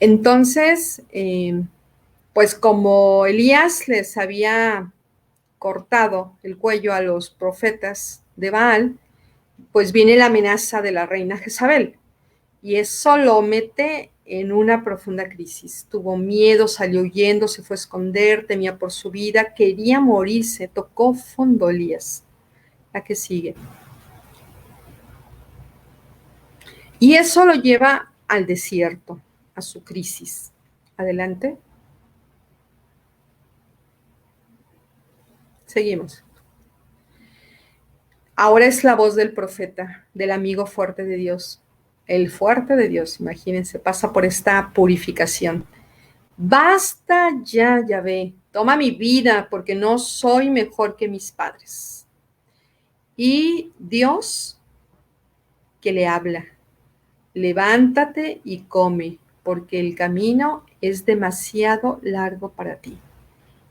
Entonces, pues como Elías les había cortado el cuello a los profetas de Baal, pues viene la amenaza de la reina Jezabel. Y eso lo mete en una profunda crisis. Tuvo miedo, salió huyendo, se fue a esconder, temía por su vida, quería morirse, tocó fondo Elías. La que sigue. Y eso lo lleva al desierto, a su crisis. Adelante. Seguimos. Ahora es la voz del profeta, del amigo fuerte de Dios. El fuerte de Dios, imagínense, pasa por esta purificación. Basta ya, Yahvé, toma mi vida porque no soy mejor que mis padres. Y Dios que le habla, levántate y come, porque el camino es demasiado largo para ti.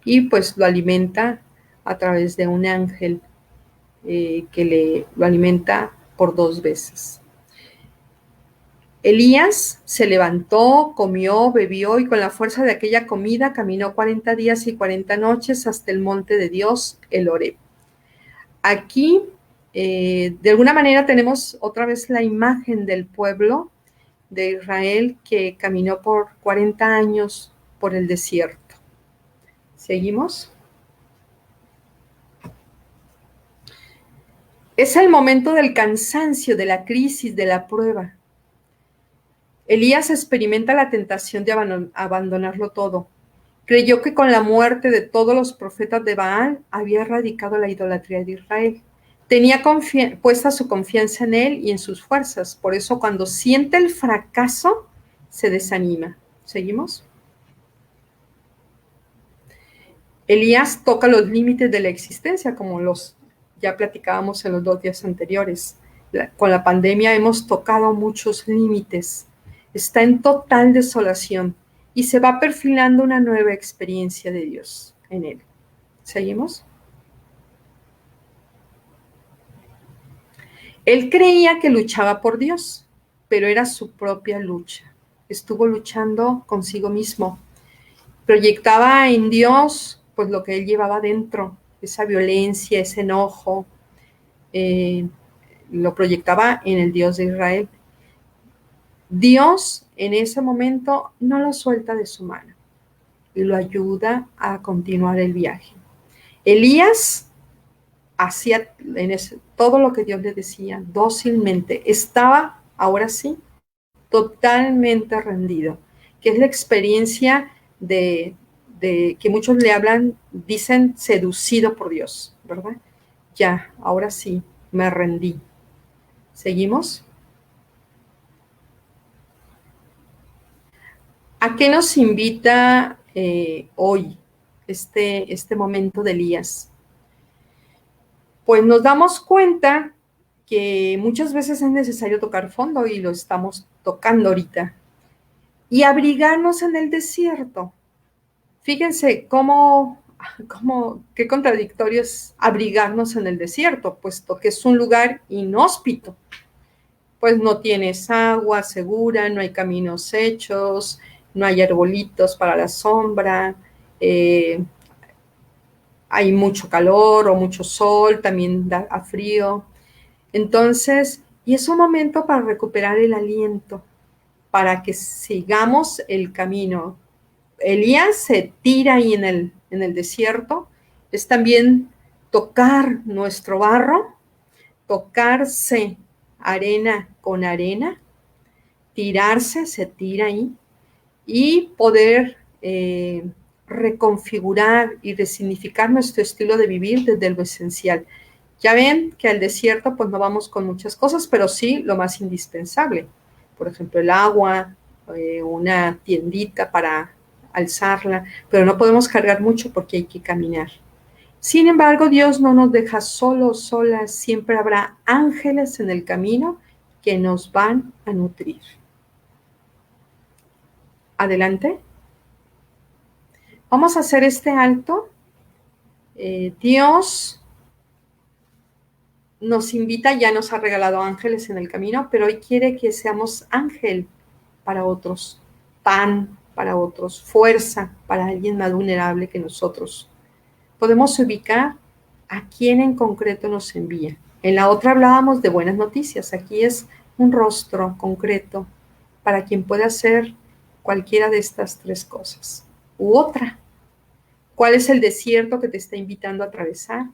Y pues lo alimenta a través de un ángel que lo alimenta por 2 veces. Elías se levantó, comió, bebió y con la fuerza de aquella comida caminó 40 días y 40 noches hasta el monte de Dios, el Horeb. Aquí, de alguna manera, tenemos otra vez la imagen del pueblo de Israel que caminó por 40 años por el desierto. ¿Seguimos? Es el momento del cansancio, de la crisis, de la prueba. Elías experimenta la tentación de abandonarlo todo. Creyó que con la muerte de todos los profetas de Baal había erradicado la idolatría de Israel. Tenía puesta su confianza en él y en sus fuerzas. Por eso cuando siente el fracaso, se desanima. ¿Seguimos? Elías toca los límites de la existencia, como ya platicábamos en los 2 días anteriores. Con la pandemia hemos tocado muchos límites. Está en total desolación y se va perfilando una nueva experiencia de Dios en él. ¿Seguimos? Él creía que luchaba por Dios, pero era su propia lucha. Estuvo luchando consigo mismo. Proyectaba en Dios pues lo que él llevaba dentro esa violencia, ese enojo, lo proyectaba en el Dios de Israel. Dios en ese momento no lo suelta de su mano y lo ayuda a continuar el viaje. Elías hacía todo lo que Dios le decía dócilmente. Estaba, ahora sí, totalmente rendido, que es la experiencia de que muchos le hablan, dicen seducido por Dios, ¿verdad? Ya, ahora sí, me rendí. ¿Seguimos? ¿A qué nos invita hoy este momento de Elías? Pues nos damos cuenta que muchas veces es necesario tocar fondo y lo estamos tocando ahorita. Y abrigarnos en el desierto. Fíjense qué contradictorio es abrigarnos en el desierto, puesto que es un lugar inhóspito. Pues no tienes agua segura, no hay caminos hechos, no hay arbolitos para la sombra, hay mucho calor o mucho sol, también da a frío. Entonces, y es un momento para recuperar el aliento, para que sigamos el camino. Elías se tira ahí en el desierto, es también tocar nuestro barro, tocarse arena con arena, tirarse, se tira ahí, y poder reconfigurar y resignificar nuestro estilo de vivir desde lo esencial. Ya ven que al desierto pues no vamos con muchas cosas, pero sí lo más indispensable. Por ejemplo, el agua, una tiendita para alzarla, pero no podemos cargar mucho porque hay que caminar. Sin embargo, Dios no nos deja solos, solas, siempre habrá ángeles en el camino que nos van a nutrir. Adelante. Vamos a hacer este alto. Dios nos invita, ya nos ha regalado ángeles en el camino, pero hoy quiere que seamos ángel para otros, pan para otros, fuerza para alguien más vulnerable que nosotros. Podemos ubicar a quién en concreto nos envía. En la otra hablábamos de buenas noticias, aquí es un rostro concreto para quien pueda hacer cualquiera de estas tres cosas. U otra. ¿Cuál es el desierto que te está invitando a atravesar?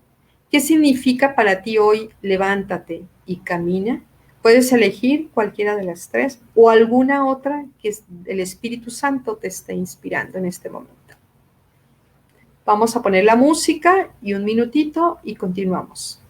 ¿Qué significa para ti hoy levántate y camina? Puedes elegir cualquiera de las tres o alguna otra que el Espíritu Santo te esté inspirando en este momento. Vamos a poner la música y un minutito y continuamos.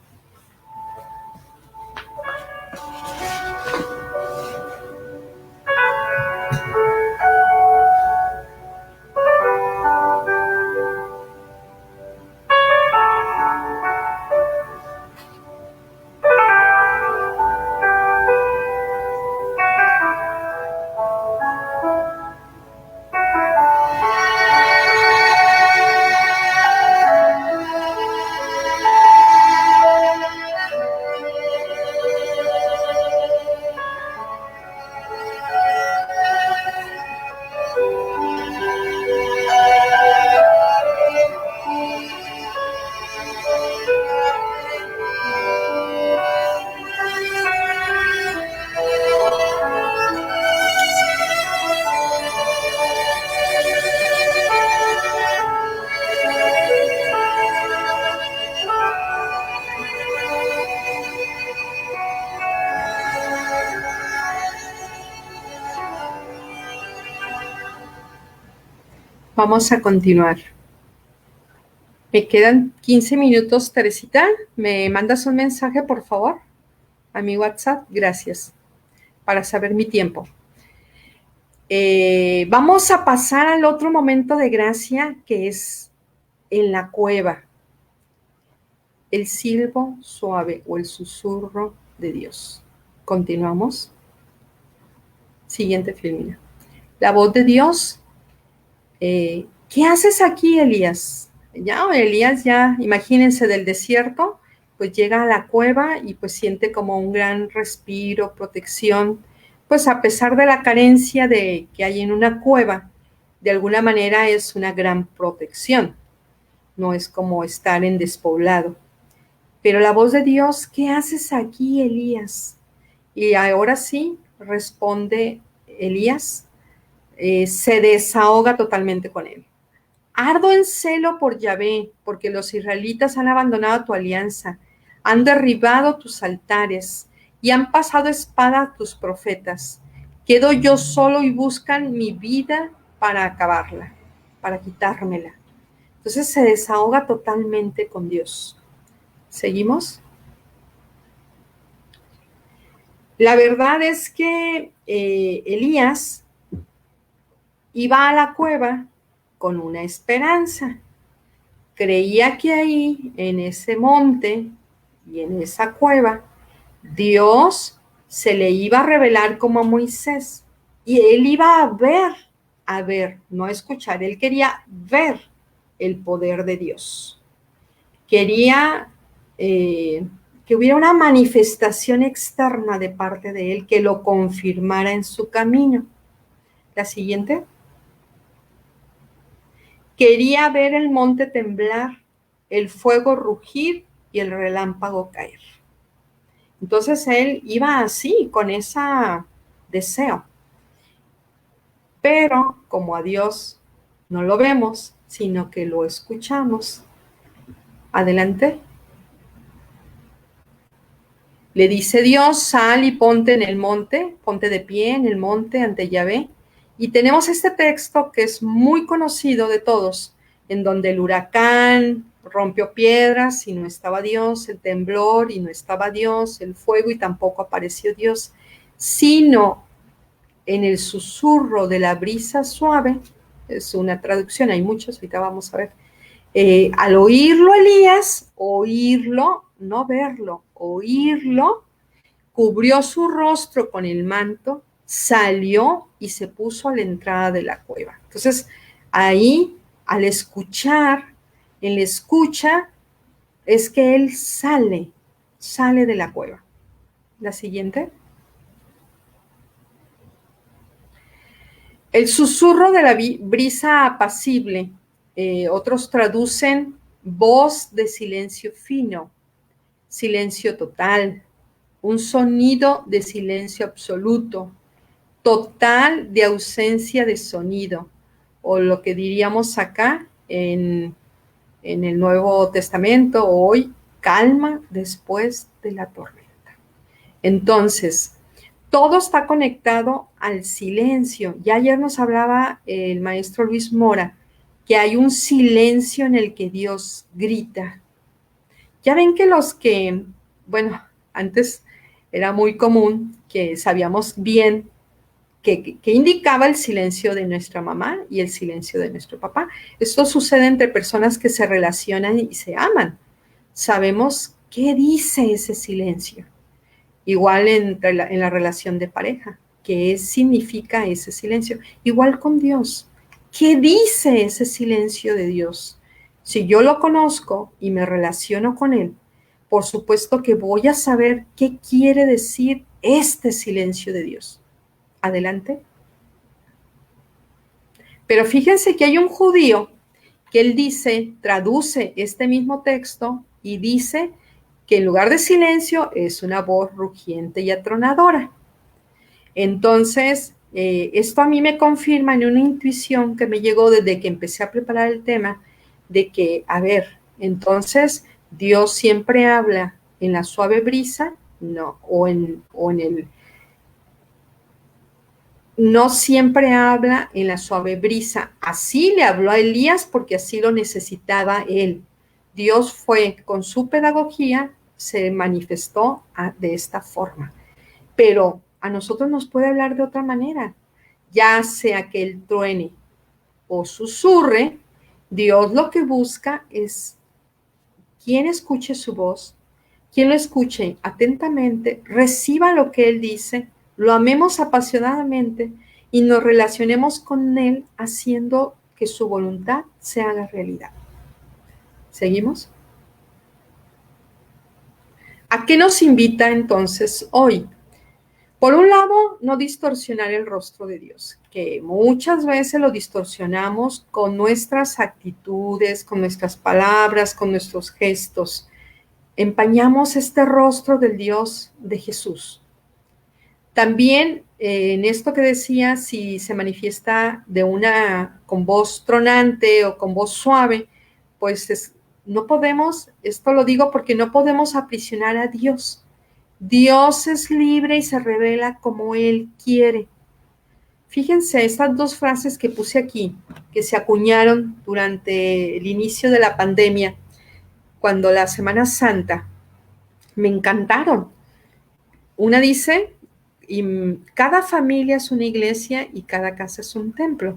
Vamos a continuar. Me quedan 15 minutos, Teresita. ¿Me mandas un mensaje, por favor? A mi WhatsApp, gracias. Para saber mi tiempo. Vamos a pasar al otro momento de gracia, que es en la cueva. El silbo suave o el susurro de Dios. Continuamos. Siguiente filmina. La voz de Dios. ¿Qué haces aquí, Elías? Elías ya, imagínense, del desierto, pues llega a la cueva y pues siente como un gran respiro, protección, pues a pesar de la carencia que hay en una cueva, de alguna manera es una gran protección. no es como estar en despoblado. Pero la voz de Dios, ¿qué haces aquí, Elías? Y ahora sí, responde Elías, se desahoga totalmente con él. Ardo en celo por Yahvé, porque los israelitas han abandonado tu alianza, han derribado tus altares y han pasado espada a tus profetas. Quedo yo solo y buscan mi vida para acabarla, para quitármela. Entonces se desahoga totalmente con Dios. ¿Seguimos? La verdad es que Elías iba a la cueva con una esperanza. Creía que ahí, en ese monte y en esa cueva, Dios se le iba a revelar como a Moisés. Y él iba a ver, no a escuchar, él quería ver el poder de Dios. Quería que hubiera una manifestación externa de parte de él que lo confirmara en su camino. La siguiente. Quería ver el monte temblar, el fuego rugir y el relámpago caer. Entonces él iba así, con ese deseo. Pero como a Dios no lo vemos, sino que lo escuchamos. Adelante. Le dice Dios, sal y ponte en el monte, ponte de pie en el monte ante Yahvé. Y tenemos este texto que es muy conocido de todos, en donde el huracán rompió piedras y no estaba Dios, el temblor y no estaba Dios, el fuego y tampoco apareció Dios, sino en el susurro de la brisa suave. Es una traducción, hay muchos, ahorita vamos a ver. Al oírlo Elías, oírlo, no verlo, oírlo, cubrió su rostro con el manto, salió y se puso a la entrada de la cueva. Entonces, ahí, al escuchar, en la escucha, es que él sale de la cueva. La siguiente. El susurro de la brisa apacible, otros traducen voz de silencio fino, silencio total, un sonido de silencio absoluto, total de ausencia de sonido, o lo que diríamos acá en el Nuevo Testamento hoy, calma después de la tormenta. Entonces, todo está conectado al silencio. Ya ayer nos hablaba el maestro Luis Mora que hay un silencio en el que Dios grita. Ya ven que bueno, antes era muy común que sabíamos bien que indicaba el silencio de nuestra mamá y el silencio de nuestro papá. Esto sucede entre personas que se relacionan y se aman. Sabemos qué dice ese silencio. Igual en la relación de pareja, ¿qué significa ese silencio? Igual con Dios, ¿qué dice ese silencio de Dios? Si yo lo conozco y me relaciono con Él, por supuesto que voy a saber qué quiere decir este silencio de Dios. Adelante. Pero fíjense que hay un judío que él dice, traduce este mismo texto y dice que en lugar de silencio es una voz rugiente y atronadora. Entonces, esto a mí me confirma en una intuición que me llegó desde que empecé a preparar el tema, de que, a ver, entonces, ¿Dios siempre habla en la suave brisa? No, no siempre habla en la suave brisa. Así le habló a Elías porque así lo necesitaba él. Dios fue con su pedagogía, se manifestó de esta forma. Pero a nosotros nos puede hablar de otra manera. Ya sea que él truene o susurre, Dios lo que busca es quien escuche su voz, quien lo escuche atentamente, reciba lo que él dice, lo amemos apasionadamente y nos relacionemos con él haciendo que su voluntad se haga realidad. ¿Seguimos? ¿A qué nos invita entonces hoy? Por un lado, no distorsionar el rostro de Dios, que muchas veces lo distorsionamos con nuestras actitudes, con nuestras palabras, con nuestros gestos. Empañamos este rostro del Dios de Jesús. También en esto que decía, si se manifiesta con voz tronante o con voz suave, pues no podemos, esto lo digo porque no podemos aprisionar a Dios. Dios es libre y se revela como Él quiere. Fíjense, estas dos frases que puse aquí, que se acuñaron durante el inicio de la pandemia, cuando la Semana Santa, me encantaron. Una dice, y cada familia es una iglesia y cada casa es un templo,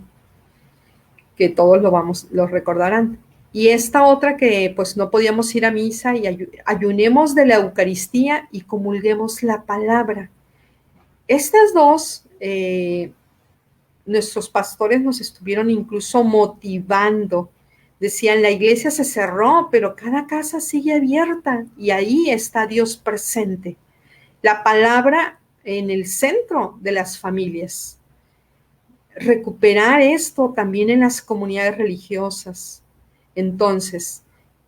que todos lo recordarán. Y esta otra que pues no podíamos ir a misa y ayunemos de la Eucaristía y comulguemos la palabra. Estas dos, nuestros pastores nos estuvieron incluso motivando. Decían, la iglesia se cerró, pero cada casa sigue abierta y ahí está Dios presente. La palabra en el centro de las familias. Recuperar esto también en las comunidades religiosas. Entonces,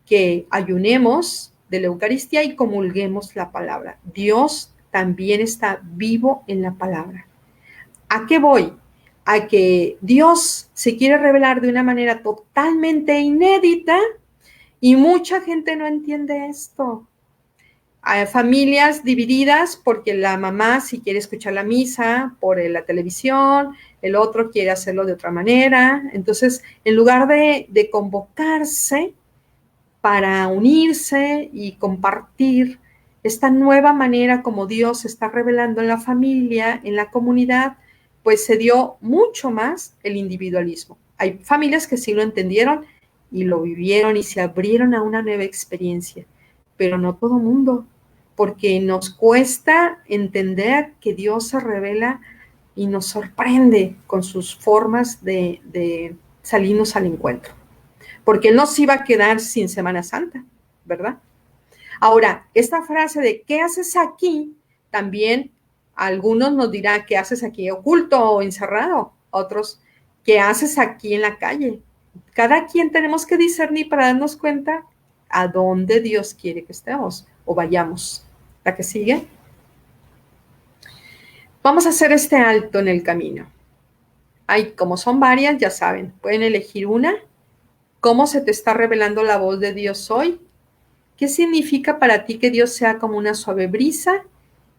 que ayunemos de la Eucaristía y comulguemos la palabra. Dios también está vivo en la palabra. ¿A qué voy? A que Dios se quiere revelar de una manera totalmente inédita y mucha gente no entiende esto. Hay familias divididas porque la mamá si quiere escuchar la misa por la televisión, el otro quiere hacerlo de otra manera. Entonces, en lugar de convocarse para unirse y compartir esta nueva manera como Dios se está revelando en la familia, en la comunidad, pues se dio mucho más el individualismo. Hay familias que sí lo entendieron y lo vivieron y se abrieron a una nueva experiencia, pero no todo mundo, porque nos cuesta entender que Dios se revela y nos sorprende con sus formas de salirnos al encuentro, porque Él nos iba a quedar sin Semana Santa, ¿verdad? Ahora, esta frase de ¿qué haces aquí? También algunos nos dirán ¿qué haces aquí oculto o encerrado? Otros, ¿qué haces aquí en la calle? Cada quien tenemos que discernir para darnos cuenta a dónde Dios quiere que estemos o vayamos. ¿La que sigue? Vamos a hacer este alto en el camino. Como son varias, ya saben, pueden elegir una. ¿Cómo se te está revelando la voz de Dios hoy? ¿Qué significa para ti que Dios sea como una suave brisa?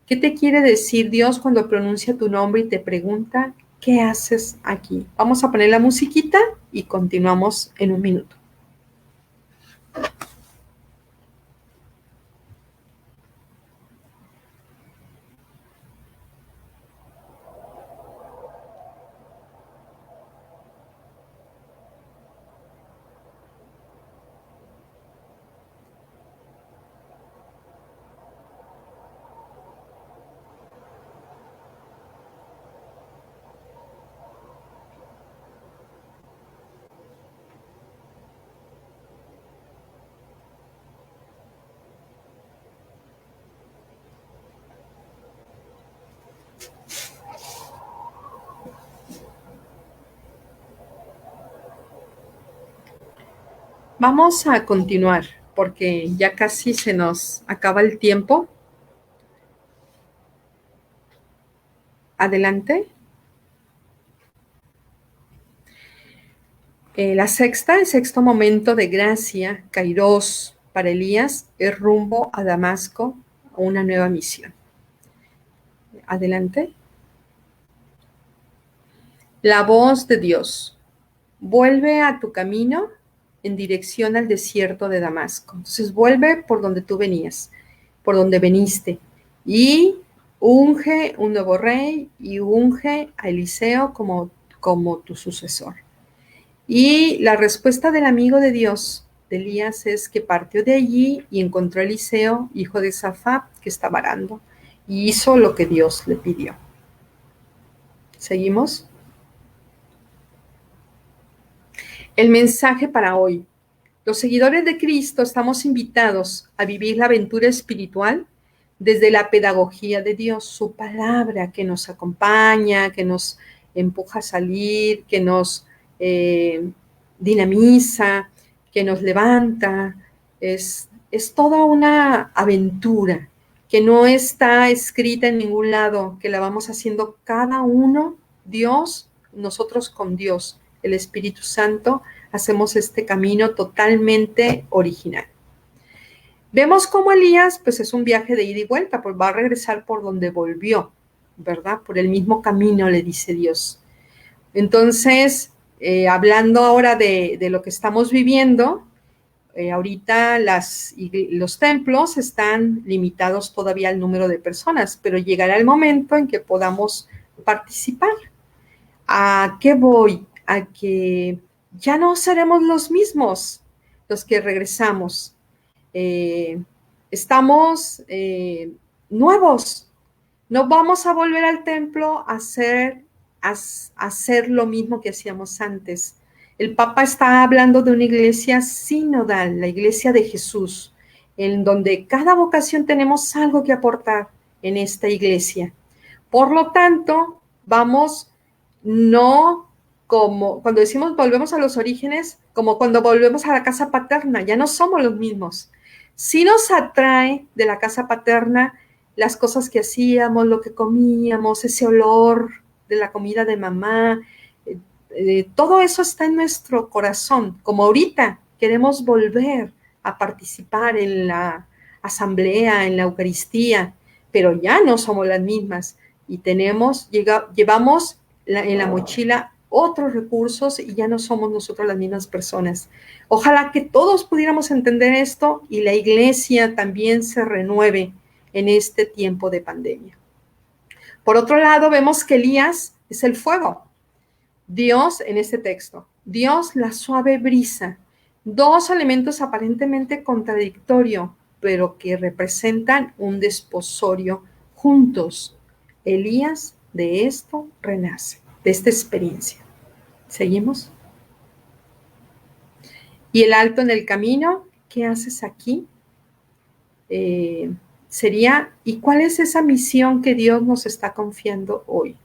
¿Qué te quiere decir Dios cuando pronuncia tu nombre y te pregunta, ¿qué haces aquí? Vamos a poner la musiquita y continuamos en un minuto. Vamos a continuar porque ya casi se nos acaba el tiempo. Adelante. El sexto momento de gracia, Kairos, para Elías, es rumbo a Damasco, a una nueva misión. Adelante. La voz de Dios. Vuelve a tu camino en dirección al desierto de Damasco. Entonces vuelve por donde tú venías, por donde veniste, y unge un nuevo rey y unge a Eliseo como tu sucesor. Y la respuesta del amigo de Dios, de Elías, es que partió de allí y encontró a Eliseo, hijo de Safat, que estaba arando, y hizo lo que Dios le pidió. ¿Seguimos? El mensaje para hoy. Los seguidores de Cristo estamos invitados a vivir la aventura espiritual desde la pedagogía de Dios, su palabra que nos acompaña, que nos empuja a salir, que nos dinamiza, que nos levanta. Es toda una aventura que no está escrita en ningún lado, que la vamos haciendo cada uno, Dios, nosotros con Dios, el Espíritu Santo, hacemos este camino totalmente original. Vemos cómo Elías, pues es un viaje de ida y vuelta, pues va a regresar por donde volvió, ¿verdad? Por el mismo camino, le dice Dios. Entonces, hablando ahora de lo que estamos viviendo, ahorita los templos están limitados todavía al número de personas, pero llegará el momento en que podamos participar. ¿A qué voy? A que ya no seremos los mismos los que regresamos. Estamos nuevos. No vamos a volver al templo a hacer lo mismo que hacíamos antes. El Papa está hablando de una iglesia sinodal, la iglesia de Jesús, en donde cada vocación tenemos algo que aportar en esta iglesia. Por lo tanto, vamos no como cuando decimos volvemos a los orígenes, como cuando volvemos a la casa paterna, ya no somos los mismos. Sí nos atrae de la casa paterna las cosas que hacíamos, lo que comíamos, ese olor de la comida de mamá, todo eso está en nuestro corazón. Como ahorita queremos volver a participar en la asamblea, en la Eucaristía, pero ya no somos las mismas y llevamos en la mochila otros recursos y ya no somos nosotros las mismas personas. Ojalá que todos pudiéramos entender esto y la iglesia también se renueve en este tiempo de pandemia. Por otro lado, vemos que Elías es el fuego. Dios, en este texto, Dios la suave brisa, dos elementos aparentemente contradictorios, pero que representan un desposorio juntos. Elías de esto renace, de esta experiencia. ¿Seguimos? Y el alto en el camino, ¿qué haces aquí? Sería, ¿y cuál es esa misión que Dios nos está confiando hoy?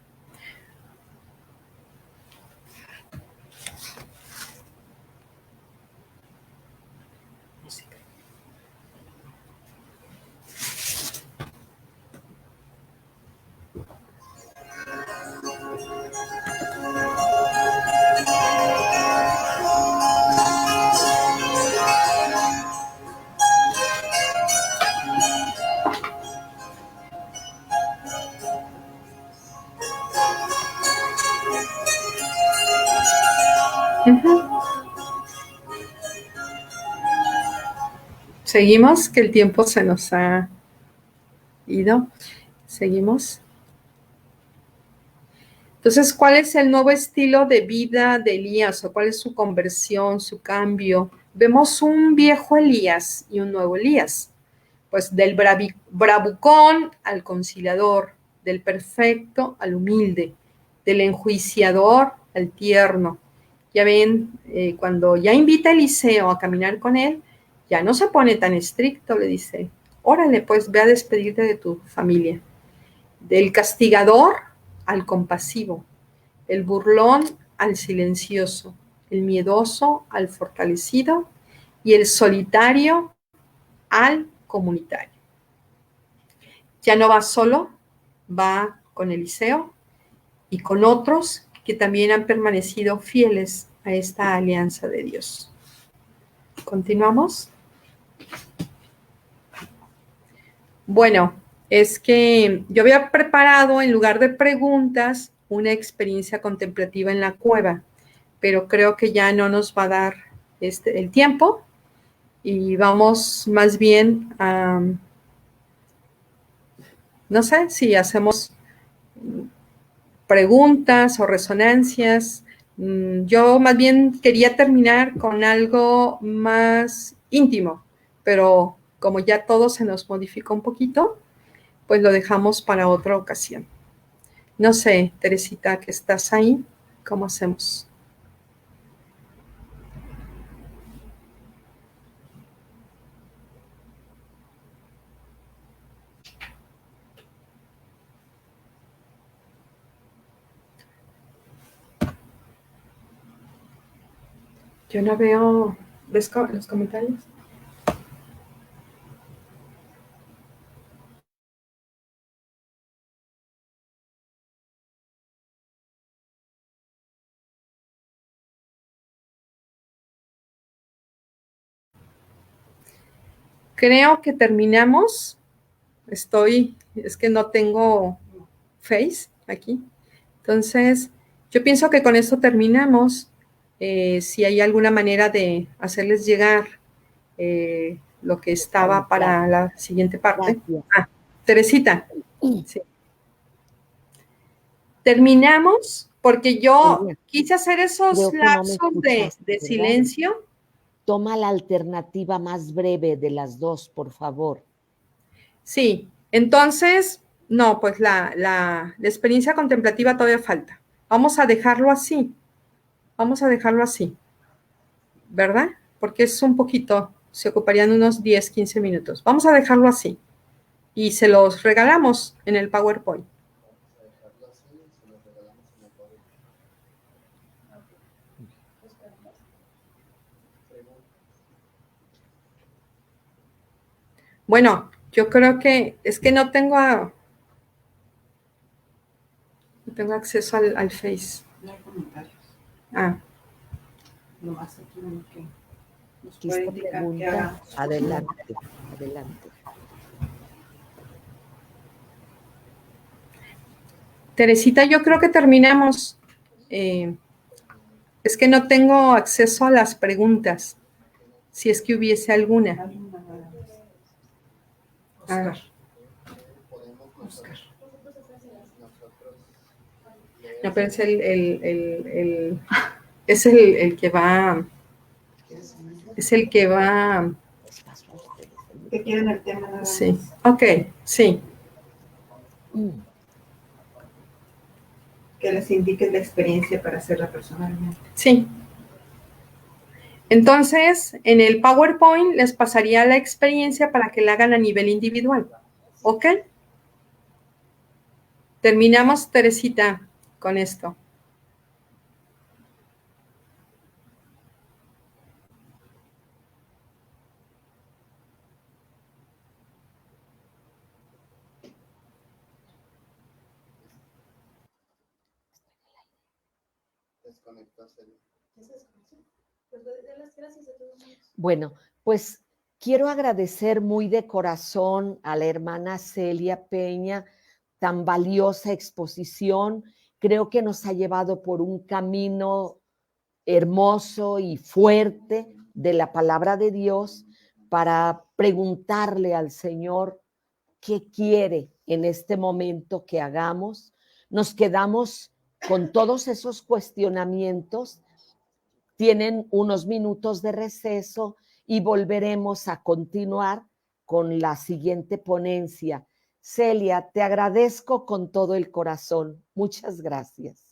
Seguimos, que el tiempo se nos ha ido. Seguimos. Entonces, ¿cuál es el nuevo estilo de vida de Elías? ¿O cuál es su conversión, su cambio? Vemos un viejo Elías y un nuevo Elías. Pues del bravucón al conciliador, del perfecto al humilde, del enjuiciador al tierno. Ya ven, cuando ya invita a Eliseo a caminar con él, ya no se pone tan estricto, le dice, órale, pues ve a despedirte de tu familia. Del castigador al compasivo, el burlón al silencioso, el miedoso al fortalecido y el solitario al comunitario. Ya no va solo, va con Eliseo y con otros que también han permanecido fieles a esta alianza de Dios. ¿Continuamos? Bueno, es que yo había preparado en lugar de preguntas una experiencia contemplativa en la cueva, pero creo que ya no nos va a dar el tiempo y vamos más bien a, no sé si hacemos preguntas o resonancias. Yo más bien quería terminar con algo más íntimo, pero como ya todo se nos modificó un poquito, pues lo dejamos para otra ocasión. No sé, Teresita, que estás ahí, ¿cómo hacemos? Yo no veo los comentarios. Creo que terminamos. Es que no tengo Face aquí. Entonces, yo pienso que con esto terminamos. Si hay alguna manera de hacerles llegar lo que estaba para la siguiente parte. Gracias. Ah, Teresita. Sí. Terminamos porque yo quise hacer esos Creo que no me lapsos escuchaste, de ¿verdad? silencio. Toma la alternativa más breve de las dos, por favor. Sí, entonces, no, pues la experiencia contemplativa todavía falta. Vamos a dejarlo así. Vamos a dejarlo así. ¿Verdad? Porque es un poquito, se ocuparían unos 10, 15 minutos. Vamos a dejarlo así. Y se los regalamos en el PowerPoint. Bueno, yo creo que es que no tengo acceso al Face. No hay comentarios. Ah, Nomás aquí uno que nos ¿Qué puede esta indicar que pregunta? hagamos. Adelante, adelante. Teresita, yo creo que terminamos. Es que no tengo acceso a las preguntas, si es que hubiese alguna. Oscar. Oscar. No, pero es el que va. Es el que va. ¿Qué quieren el tema? Nada Sí. más? Ok, sí. Que les indiquen la experiencia para hacerla personalmente. Sí. Entonces, en el PowerPoint les pasaría la experiencia para que la hagan a nivel individual. ¿Ok? Terminamos, Teresita, con esto. Bueno, pues quiero agradecer muy de corazón a la hermana Celia Peña, tan valiosa exposición. Creo que nos ha llevado por un camino hermoso y fuerte de la palabra de Dios para preguntarle al Señor qué quiere en este momento que hagamos. Nos quedamos con todos esos cuestionamientos. Tienen unos minutos de receso y volveremos a continuar con la siguiente ponencia. Celia, te agradezco con todo el corazón. Muchas gracias.